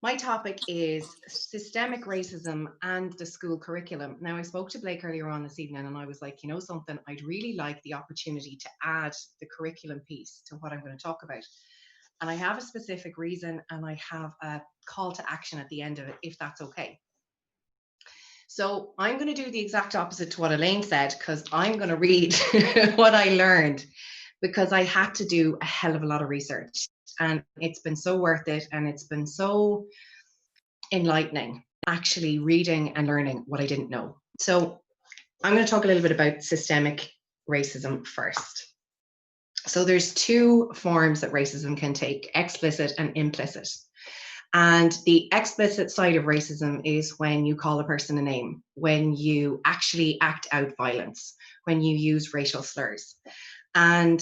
my topic is systemic racism and the school curriculum. Now, I spoke to Blake earlier on this evening and I was like, you know something, I'd really like the opportunity to add the curriculum piece to what I'm going to talk about. And I have a specific reason and I have a call to action at the end of it, if that's okay. So I'm going to do the exact opposite to what Elaine said, because I'm going to read what I learned, because I had to do a hell of a lot of research. And it's been so worth it, and it's been so enlightening, actually reading and learning what I didn't know. So I'm going to talk a little bit about systemic racism first. So there's two forms that racism can take, explicit and implicit. And the explicit side of racism is when you call a person a name, when you actually act out violence, when you use racial slurs. And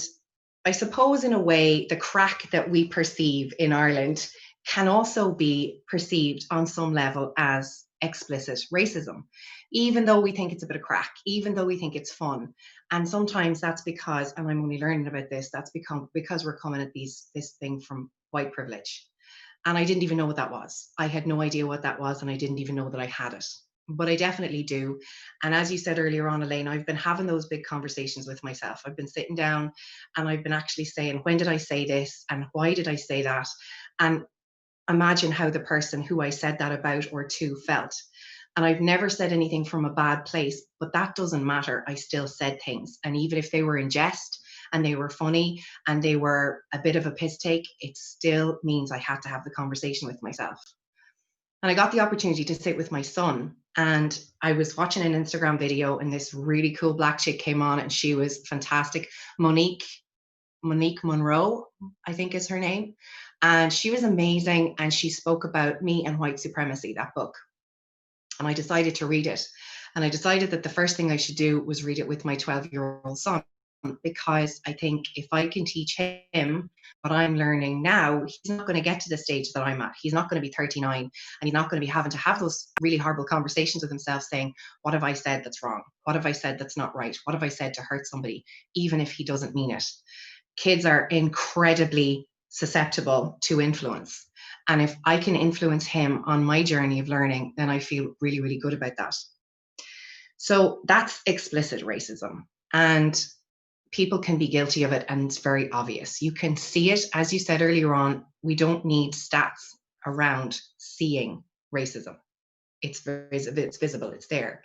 I suppose in a way, the crack that we perceive in Ireland can also be perceived on some level as explicit racism, even though we think it's a bit of crack, even though we think it's fun. And sometimes that's because, and I'm only learning about this, that's because we're coming at this thing from white privilege. And I didn't even know what that was. I had no idea what that was, and I didn't even know that I had it. But I definitely do. And as you said earlier on, Elaine, I've been having those big conversations with myself. I've been sitting down and I've been actually saying, when did I say this? And why did I say that? And imagine how the person who I said that about or to felt. And I've never said anything from a bad place, but that doesn't matter. I still said things. And even if they were in jest and they were funny and they were a bit of a piss take, it still means I had to have the conversation with myself. And I got the opportunity to sit with my son, and I was watching an Instagram video, and this really cool black chick came on, and she was fantastic. Monique Monroe, I think is her name. And she was amazing. And she spoke about Me and White Supremacy, that book. And I decided to read it. And I decided that the first thing I should do was read it with my 12-year-old son, because I think if I can teach him what I'm learning now, he's not going to get to the stage that I'm at. He's not going to be 39, and he's not going to be having to have those really horrible conversations with himself saying, what have I said that's wrong? What have I said that's not right? What have I said to hurt somebody, even if he doesn't mean it? Kids are incredibly susceptible to influence. And if I can influence him on my journey of learning, then I feel really, really good about that. So that's explicit racism. And people can be guilty of it, and it's very obvious. You can see it, as you said earlier on, we don't need stats around seeing racism. It's visible, it's there.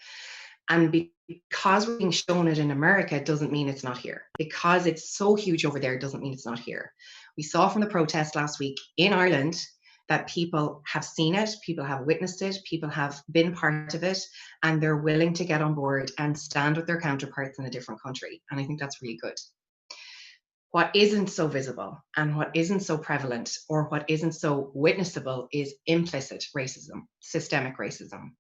And because we're being shown it in America doesn't mean it's not here. Because it's so huge over there doesn't mean it's not here. We saw from the protest last week in Ireland that people have seen it, people have witnessed it, people have been part of it, and they're willing to get on board and stand with their counterparts in a different country. And I think that's really good. What isn't so visible and what isn't so prevalent or what isn't so witnessable is implicit racism, systemic racism.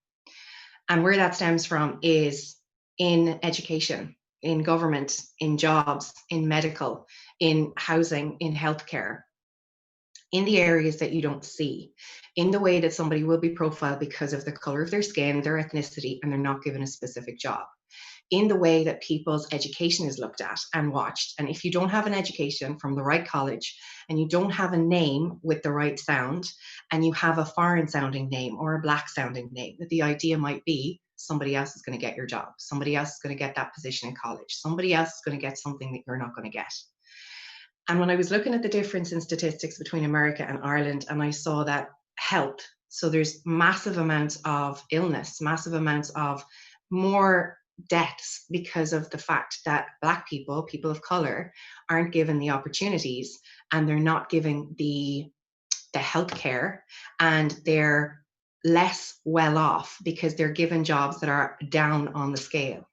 And where that stems from is in education, in government, in jobs, in medical, in housing, in healthcare, in the areas that you don't see, in the way that somebody will be profiled because of the color of their skin, their ethnicity, and they're not given a specific job, in the way that people's education is looked at and watched. And if you don't have an education from the right college, and you don't have a name with the right sound, and you have a foreign sounding name or a black sounding name, that the idea might be somebody else is going to get your job, somebody else is going to get that position in college, somebody else is going to get something that you're not going to get. And when I was looking at the difference in statistics between America and Ireland, and I saw that health, so there's massive amounts of illness, massive amounts of more deaths because of the fact that Black people, people of color, aren't given the opportunities, and they're not given the healthcare, and they're less well off because they're given jobs that are down on the scale.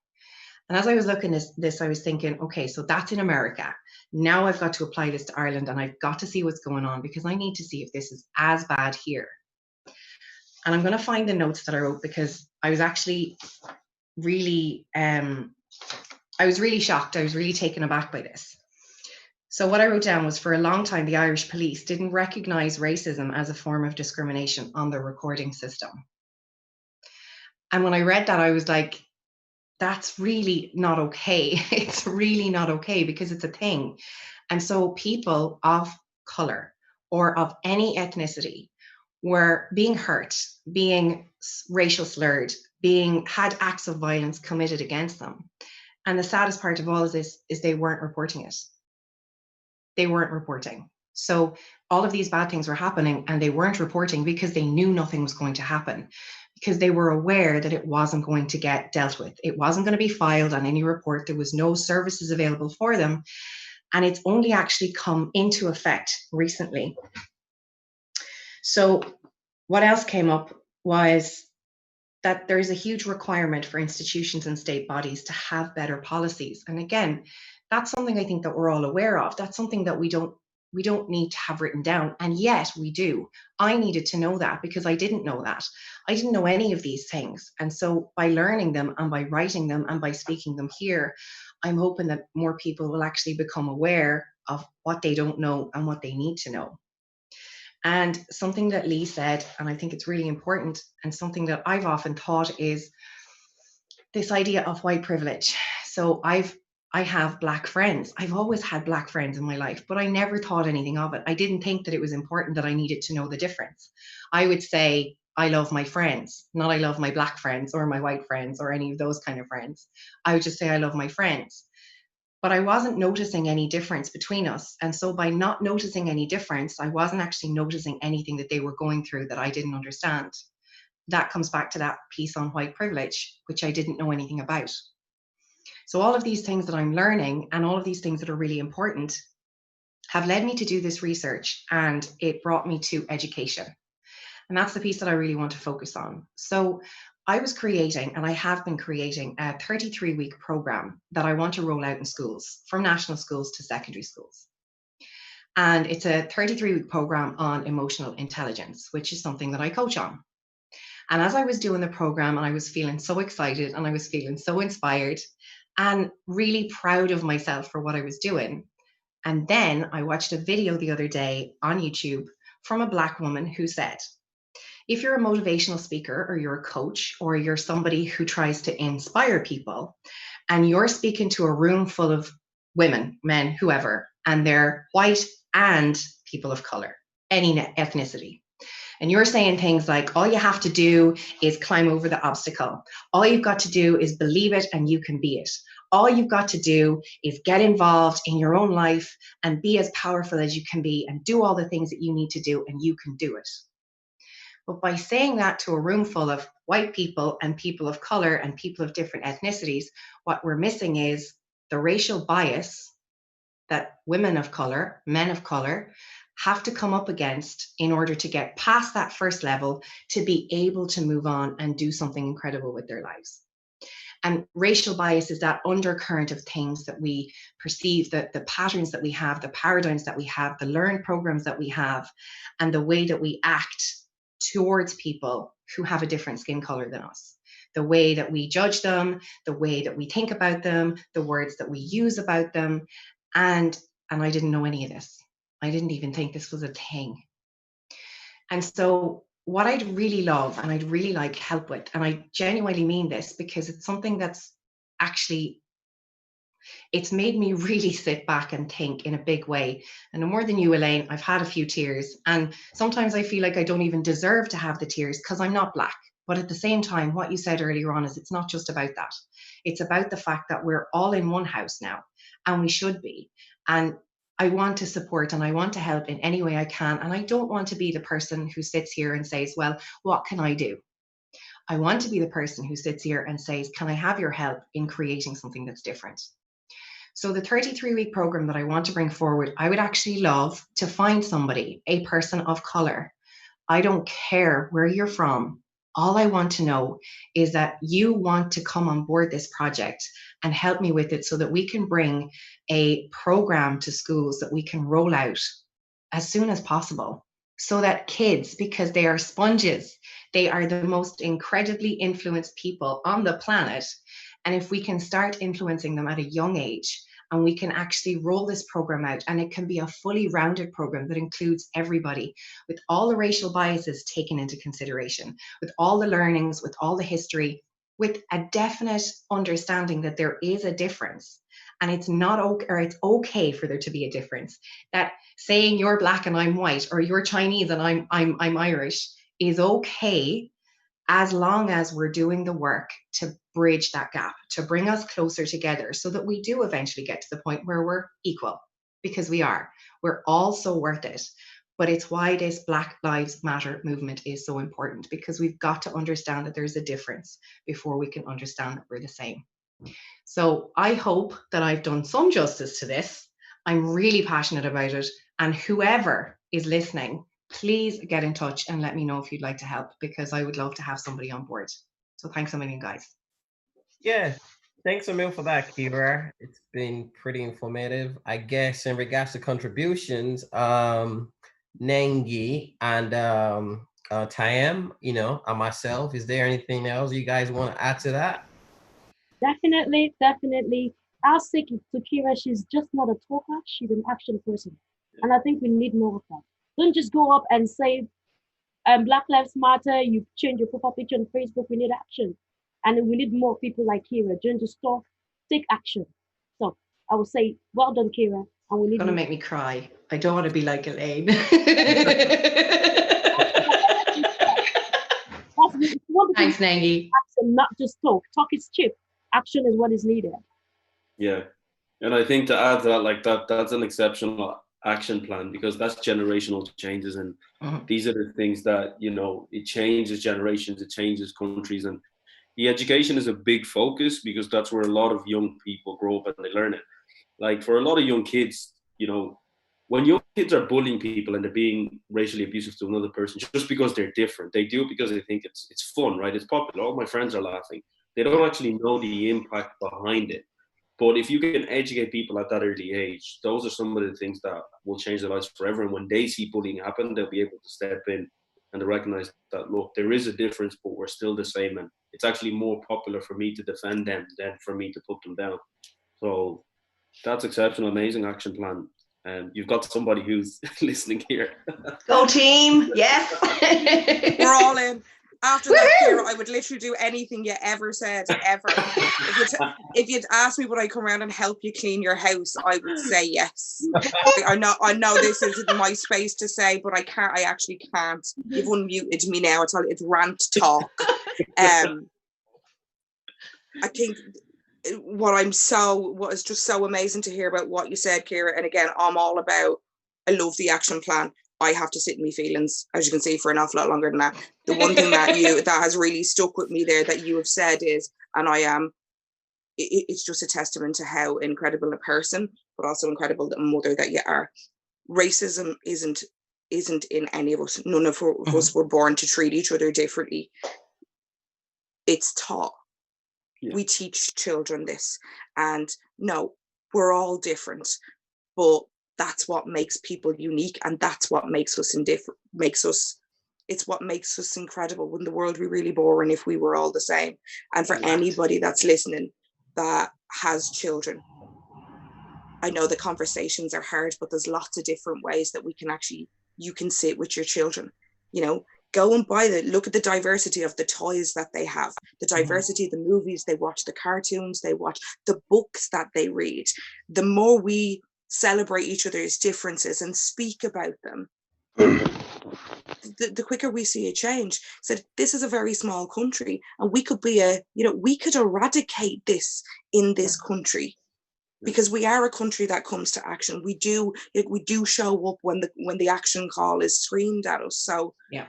And as I was looking at this, I was thinking, okay, so that's in America. Now I've got to apply this to Ireland, and I've got to see what's going on, because I need to see if this is as bad here. And I'm going to find the notes that I wrote, because I was actually really, I was really shocked. I was really taken aback by this. So what I wrote down was, for a long time, the Irish police didn't recognize racism as a form of discrimination on their recording system. And when I read that, I was like, that's really not okay. It's really not okay, because it's a thing. And so people of color or of any ethnicity were being hurt, being racial slurred, had acts of violence committed against them. And the saddest part of all of this is they weren't reporting it. They weren't reporting. So all of these bad things were happening, and they weren't reporting because they knew nothing was going to happen, because they were aware that it wasn't going to get dealt with. It wasn't going to be filed on any report. There was no services available for them. And it's only actually come into effect recently. So what else came up was that there is a huge requirement for institutions and state bodies to have better policies. And again, that's something I think that we're all aware of. That's something that we don't need to have written down, and yet we do. I needed to know that, because I didn't know that. I didn't know any of these things. And so by learning them and by writing them and by speaking them here, I'm hoping that more people will actually become aware of what they don't know and what they need to know. And something that Lee said, and I think it's really important, and something that I've often thought, is this idea of white privilege. So I have Black friends. I've always had Black friends in my life, but I never thought anything of it. I didn't think that it was important that I needed to know the difference. I would say, I love my friends, not I love my Black friends or my white friends or any of those kind of friends. I would just say, I love my friends. But I wasn't noticing any difference between us. And so by not noticing any difference, I wasn't actually noticing anything that they were going through that I didn't understand. that comes back to that piece on white privilege, which I didn't know anything about. So all of these things that I'm learning and all of these things that are really important have led me to do this research, and it brought me to education. And that's the piece that I really want to focus on. So I was creating, and I have been creating, a 33-week program that I want to roll out in schools, from national schools to secondary schools. And it's a 33-week program on emotional intelligence, which is something that I coach on. And as I was doing the program, and I was feeling so excited, and I was feeling so inspired and really proud of myself for what I was doing. And then I watched a video the other day on YouTube from a Black woman who said, if you're a motivational speaker, or you're a coach, or you're somebody who tries to inspire people, and you're speaking to a room full of women, men, whoever, and they're white and people of color, any ethnicity, and you're saying things like, all you have to do is climb over the obstacle. All you've got to do is believe it and you can be it. All you've got to do is get involved in your own life and be as powerful as you can be and do all the things that you need to do, and you can do it. But by saying that to a room full of white people and people of color and people of different ethnicities, what we're missing is the racial bias that women of color, men of color, have to come up against in order to get past that first level to be able to move on and do something incredible with their lives. And racial bias is that undercurrent of things that we perceive, the patterns that we have, the paradigms that we have, the learned programs that we have, and the way that we act towards people who have a different skin color than us. The way that we judge them, the way that we think about them, the words that we use about them. And I didn't know any of this. I didn't even think this was a thing. And so what I'd really love and I'd really like help with, and I genuinely mean this because it's something that's actually, it's made me really sit back and think in a big way. And no more than you, Elaine, I've had a few tears. And sometimes I feel like I don't even deserve to have the tears because I'm not Black. But at the same time, what you said earlier on is it's not just about that. It's about the fact that we're all in one house now, and we should be. And I want to support and I want to help in any way I can. And I don't want to be the person who sits here and says, well, what can I do? I want to be the person who sits here and says, can I have your help in creating something that's different? So the 33-week program that I want to bring forward, I would actually love to find somebody, a person of color. I don't care where you're from. All I want to know is that you want to come on board this project and help me with it so that we can bring a program to schools that we can roll out as soon as possible, so that kids, because they are sponges, they are the most incredibly influenced people on the planet. And if we can start influencing them at a young age, and we can actually roll this program out, and it can be a fully rounded program that includes everybody, with all the racial biases taken into consideration, with all the learnings, with all the history, with a definite understanding that there is a difference. And it's not okay, or it's okay for there to be a difference. That saying you're Black and I'm white, or you're Chinese and I'm Irish, is okay, as long as we're doing the work to bridge that gap, to bring us closer together so that we do eventually get to the point where we're equal, because we are. We're all so worth it. But it's why this Black Lives Matter movement is so important, because we've got to understand that there's a difference before we can understand that we're the same. So I hope that I've done some justice to this. I'm really passionate about it. And whoever is listening, please get in touch and let me know if you'd like to help, because I would love to have somebody on board. So thanks a million, guys. Yeah, thanks a million for that, Kira. It's been pretty informative. I guess in regards to contributions, Nengi and Tayam, and myself, is there anything else you guys want to add to that? Definitely. I'll say to Kira, she's just not a talker, she's an action person. And I think we need more of that. Don't just go up and say, Black Lives Matter, you change your profile picture on Facebook, we need action. And we need more people like Kira. Don't just talk, take action. So I would say, well done, Kira. And we need Gonna make me cry. I don't want to be like Elaine. Thanks, Nengi. Action, not just talk. Talk is cheap. Action is what is needed. Yeah. And I think to add to that, like that's an exceptional action plan, because that's generational changes, and Mhm. these are the things that, you know, it changes generations, it changes countries, and the education is a big focus because that's where a lot of young people grow up and they learn it. Like for a lot of young kids, you know, when young kids are bullying people and they're being racially abusive to another person just because they're different, they do it because they think it's fun, right? It's popular. All my friends are laughing. They don't actually know the impact behind it. But if you can educate people at that early age, those are some of the things that will change their lives forever. And when they see bullying happen, they'll be able to step in and to recognize that, look, there is a difference, but we're still the same. And it's actually more popular for me to defend them than for me to put them down. So that's exceptional, amazing action plan. And you've got somebody who's listening here. Go team, yes. We're all in. After that, Woohoo! Kira, I would literally do anything you ever said, ever. If you'd asked me would I come around and help you clean your house, I would say yes. I know this isn't my space to say, but I can't. I actually can't. You've unmuted me now. It's rant talk. I think what is just so amazing to hear about what you said, Kira. And again, I'm all about, I love the action plan. I have to sit in my feelings, as you can see, for an awful lot longer than that. The one thing that has really stuck with me there that you have said is, and I am, it's just a testament to how incredible a person, but also incredible the mother that you are. Racism isn't in any of us. None of us were born to treat each other differently. It's taught. Yeah. We teach children this, and no, we're all different, but that's what makes people unique, and that's what makes us indifferent. It's what makes us incredible. Wouldn't the world be really boring if we were all the same? And for anybody that's listening that has children, I know the conversations are hard, but there's lots of different ways that you can sit with your children. You know, go and look at the diversity of the toys that they have, the diversity of the movies they watch, the cartoons they watch, the books that they read. The more we celebrate each other's differences and speak about them, the quicker we see a change. So this is a very small country, and we could we could eradicate this in this country, because we are a country that comes to action. We do show up when the action call is screamed at us. So yeah,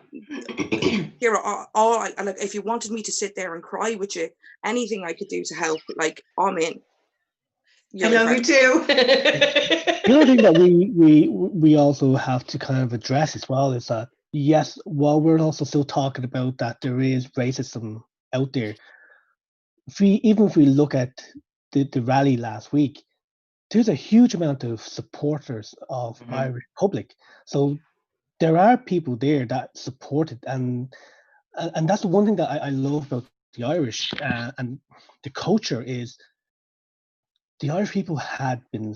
here, if you wanted me to sit there and cry with you, anything I could do to help, like, I'm in. I love you too. The other thing that we also have to kind of address as well is that, yes, while we're also still talking about that there is racism out there, even if we look at the rally last week, there's a huge amount of supporters of Irish Republic. So there are people there that support it, and that's the one thing that I love about the Irish and the culture is the Irish people had been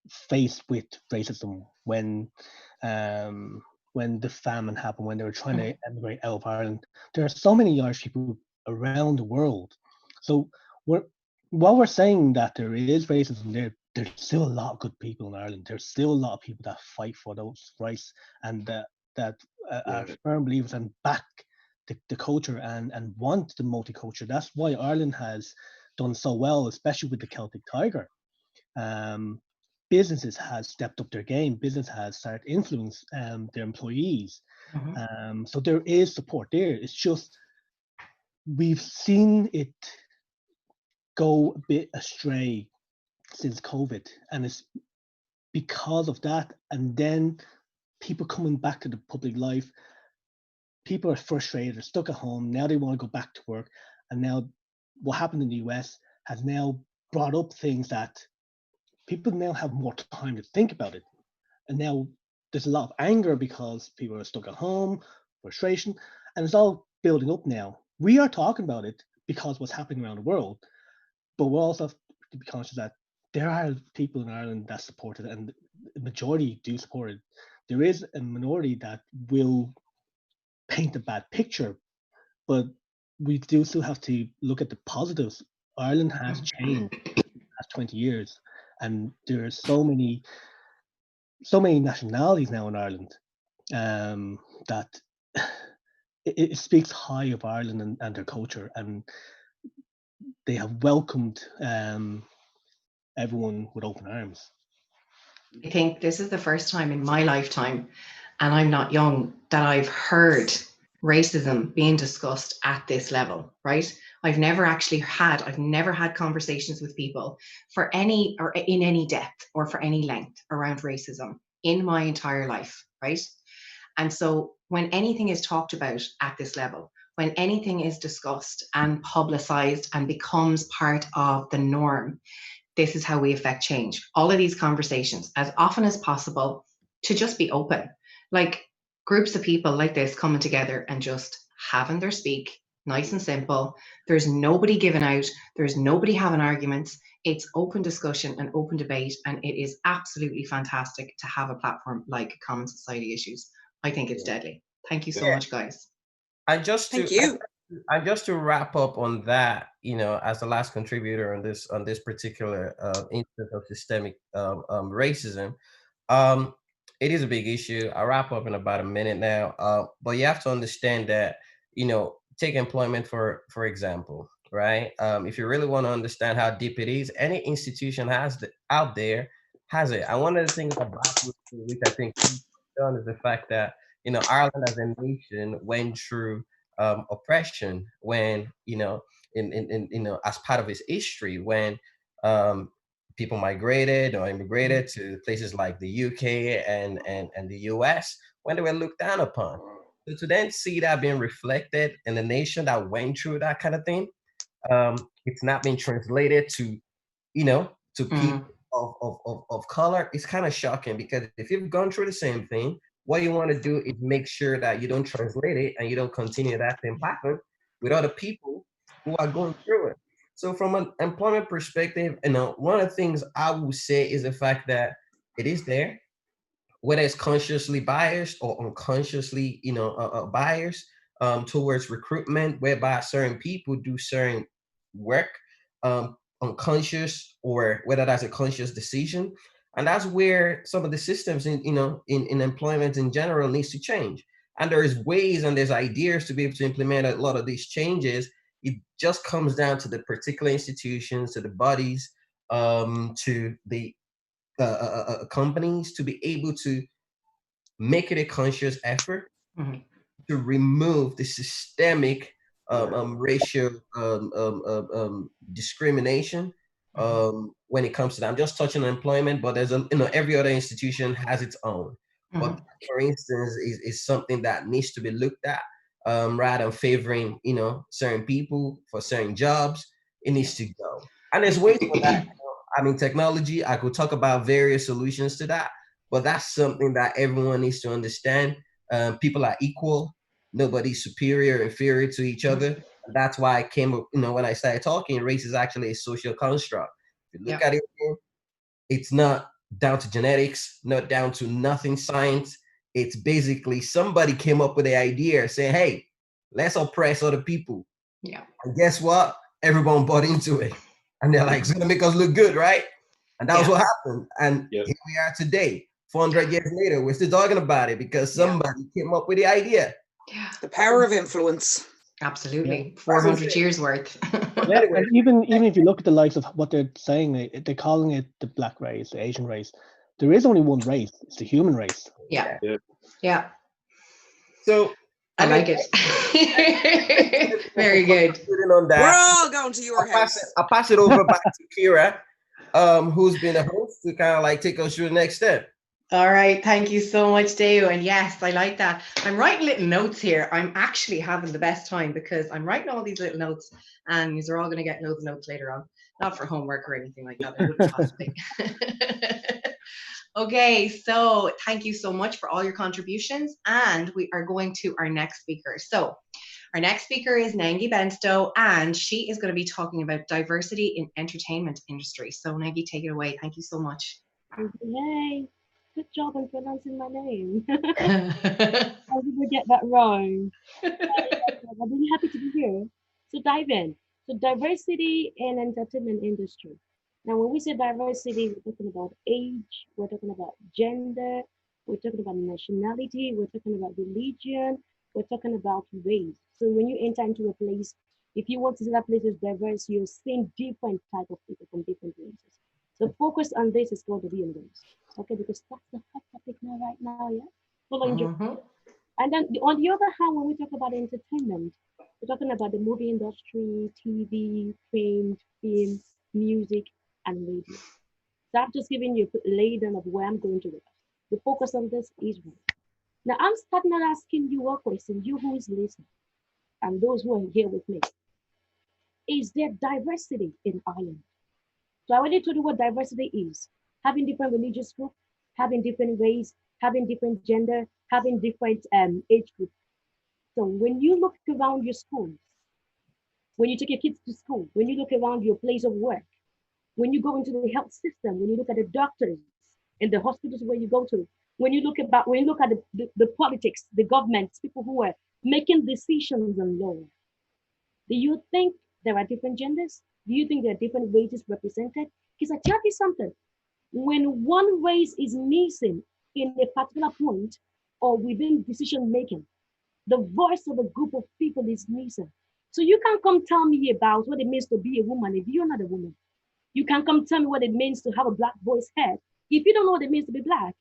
faced with racism when the famine happened, when they were trying to emigrate out of Ireland. There are so many Irish people around the world. So while we're saying that there is racism there's still a lot of good people in Ireland. There's still a lot of people that fight for those rights and that are firm believers and back the culture and want the multicultural. That's why Ireland has done so well, especially with the Celtic Tiger. Businesses has stepped up their game. Business has started influence their employees. So there is support there. It's just we've seen it go a bit astray since COVID, and it's because of that. And then people coming back to the public life, people are frustrated, they're stuck at home, now they want to go back to work. And now what happened in the US has now brought up things that people now have more time to think about it. And now there's a lot of anger because people are stuck at home, frustration, and it's all building up now. We are talking about it because what's happening around the world, but we also have to be conscious that there are people in Ireland that support it, and the majority do support it. There is a minority that will paint a bad picture, but we do still have to look at the positives. Ireland has changed in the past 20 years, and there are so many nationalities now in Ireland that it speaks high of Ireland and their culture, and they have welcomed everyone with open arms. I think this is the first time in my lifetime, and I'm not young, that I've heard racism being discussed at this level, right? I've never had conversations with people for any or in any depth or for any length around racism in my entire life, right? And so when anything is talked about at this level, when anything is discussed and publicized and becomes part of the norm, this is how we affect change. All of these conversations, as often as possible, to just be open. Like groups of people like this coming together and just having their speak, nice and simple. There's nobody giving out, there's nobody having arguments. It's open discussion and open debate. And it is absolutely fantastic to have a platform like Common Society Issues. I think it's deadly. Thank you so Yeah. much, guys. And just to Thank you. and just to wrap up on that, as the last contributor on this particular instance of systemic racism, um, it is a big issue. I'll wrap up in about a minute now. But you have to understand that, take employment for example, right? If you really want to understand how deep it is, any institution out there has it. And one of the things about which I think we've done is the fact that Ireland as a nation went through oppression when as part of its history when people migrated or immigrated to places like the UK and the US when they were looked down upon. So to then see that being reflected in the nation that went through that kind of thing, it's not been translated to people of color. It's kind of shocking because if you've gone through the same thing, what you want to do is make sure that you don't translate it and you don't continue that same pattern with other people who are going through it. So from an employment perspective, one of the things I would say is the fact that it is there, whether it's consciously biased or unconsciously, biased towards recruitment, whereby certain people do certain work, unconscious, or whether that's a conscious decision. And that's where some of the systems in employment in general needs to change. And there's ways and there's ideas to be able to implement a lot of these changes. It just comes down to the particular institutions, to the bodies, to the companies to be able to make it a conscious effort to remove the systemic racial discrimination when it comes to that. I'm just touching on employment, but there's every other institution has its own. But for instance, is something that needs to be looked at rather than favoring certain people for certain jobs. It needs to go, and there's ways for that. I mean, technology. I could talk about various solutions to that, but that's something that everyone needs to understand. People are equal. Nobody's superior or inferior to each other. That's why I came up, when I started talking, race is actually a social construct. If you look at it, it's not down to genetics, not down to nothing science. It's basically somebody came up with the idea saying, hey, let's oppress other people. Yeah. And guess what? Everyone bought into it. And they're like, it's going to make us look good, right? And that was what happened. And here we are today, 400 years later, we're still talking about it because somebody came up with the idea. Yeah. The power of influence. Absolutely. 400 years worth. Anyway. And even if you look at the likes of what they're saying, they're calling it the black race, the Asian race. There is only one race. It's the human race. Yeah. So I like it. Very good. On that, we're all going to your house. I'll pass it over back to Kira, who's been a host, to kind of like take us through the next step. All right. Thank you so much, Deo. And yes, I like that. I'm writing little notes here. I'm actually having the best time because I'm writing all these little notes and you're all going to get loads of notes later on. Not for homework or anything like that. I wouldn't possibly. Okay, so thank you so much for all your contributions. And we are going to our next speaker. So our next speaker is Nangi Benstow, and she is going to be talking about diversity in entertainment industry. So Nangi, take it away. Thank you so much. Hey, good job on pronouncing my name. How did we get that wrong? I'm really happy to be here. So dive in. So diversity in entertainment industry. Now, when we say diversity, we're talking about age, we're talking about gender, we're talking about nationality, we're talking about religion, we're talking about race. So when you enter into a place, if you want to see that place is diverse, you're seeing different type of people from different races. The focus on this is going to be on those. Okay, because that's the hot topic now, right now, yeah? Following you. Mhm. And then on the other hand, when we talk about entertainment, we're talking about the movie industry, TV, print, film, music, and radio. So I've just given you a lay down of where I'm going to go. The focus on this is one. Now I'm starting out asking you a question, you who is listening, and those who are here with me. Is there diversity in Ireland? So I already told you what diversity is. Having different religious groups, having different race, having different gender, having different age group. So when you look around your schools, when you take your kids to school, when you look around your place of work, when you go into the health system, when you look at the doctors in the hospitals where you go to, when you look at the politics, the governments, people who are making decisions on law, do you think there are different genders? Do you think there are different races represented? Because I tell you something, when one race is missing in a particular point or within decision making, the voice of a group of people is missing. So you can't come tell me about what it means to be a woman if you're not a woman. You can't come tell me what it means to have a black voice head if you don't know what it means to be black.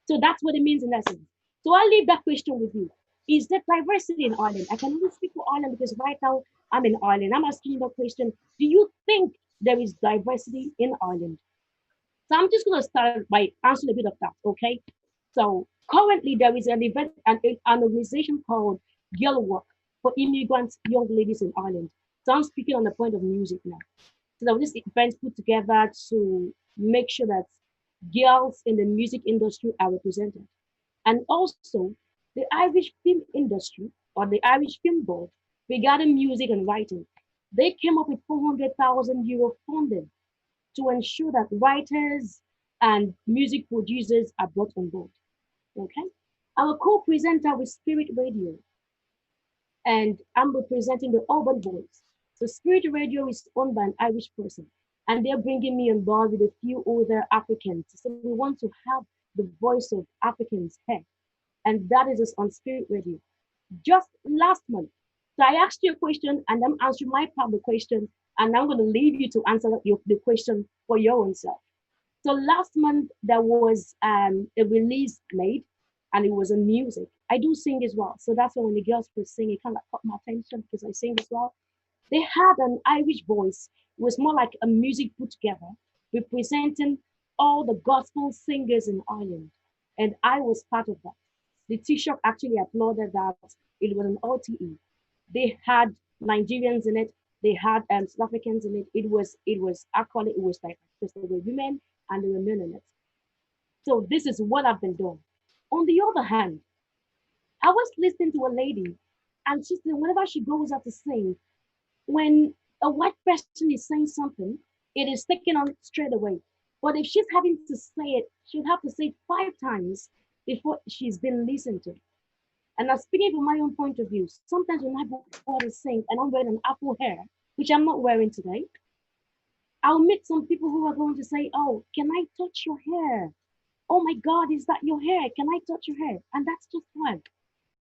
So that's what it means in essence. So I'll leave that question with you. Is there diversity in Ireland? I can only speak for Ireland because right now I'm in Ireland. I'm asking you that question. Do you think there is diversity in Ireland? So I'm just going to start by answering a bit of that, okay? So currently there is an event, an organization called Girl Work for immigrants, young ladies in Ireland. So I'm speaking on the point of music now. So there was this event put together to make sure that girls in the music industry are represented. And also the Irish film industry or the Irish Film Board regarding music and writing, they came up with 400,000 euro funding to ensure that writers and music producers are brought on board. Okay. I'm a co-presenter with Spirit Radio, and I'm representing the urban voice. So Spirit Radio is owned by an Irish person, and they're bringing me on board with a few other Africans. So we want to have the voice of Africans here, and that is on Spirit Radio. Just last month, so I asked you a question, and I'm answering my part of the question, and I'm going to leave you to answer the question for your own self. So last month there was a release made, and it was on music. I do sing as well, so that's why when the girls were singing, it kind of caught my attention because I sing as well. They had an Irish voice. It was more like a music put together, representing all the gospel singers in Ireland, and I was part of that. The Taoiseach actually applauded that it was an OTE. They had Nigerians in it. They had South Africans in it. It was actually it was like because there were women and there were men in it. So this is what I've been doing. On the other hand, I was listening to a lady, and she said whenever she goes out to sing, when a white person is saying something, it is taken on straight away. But if she's having to say it, she'll have to say it 5 times before she's been listened to. And I'm speaking from my own point of view. Sometimes when I go out to sing and I'm wearing an apple hair, which I'm not wearing today, I'll meet some people who are going to say, "Oh, can I touch your hair? Oh my God, is that your hair? Can I touch your hair?" And that's just fine.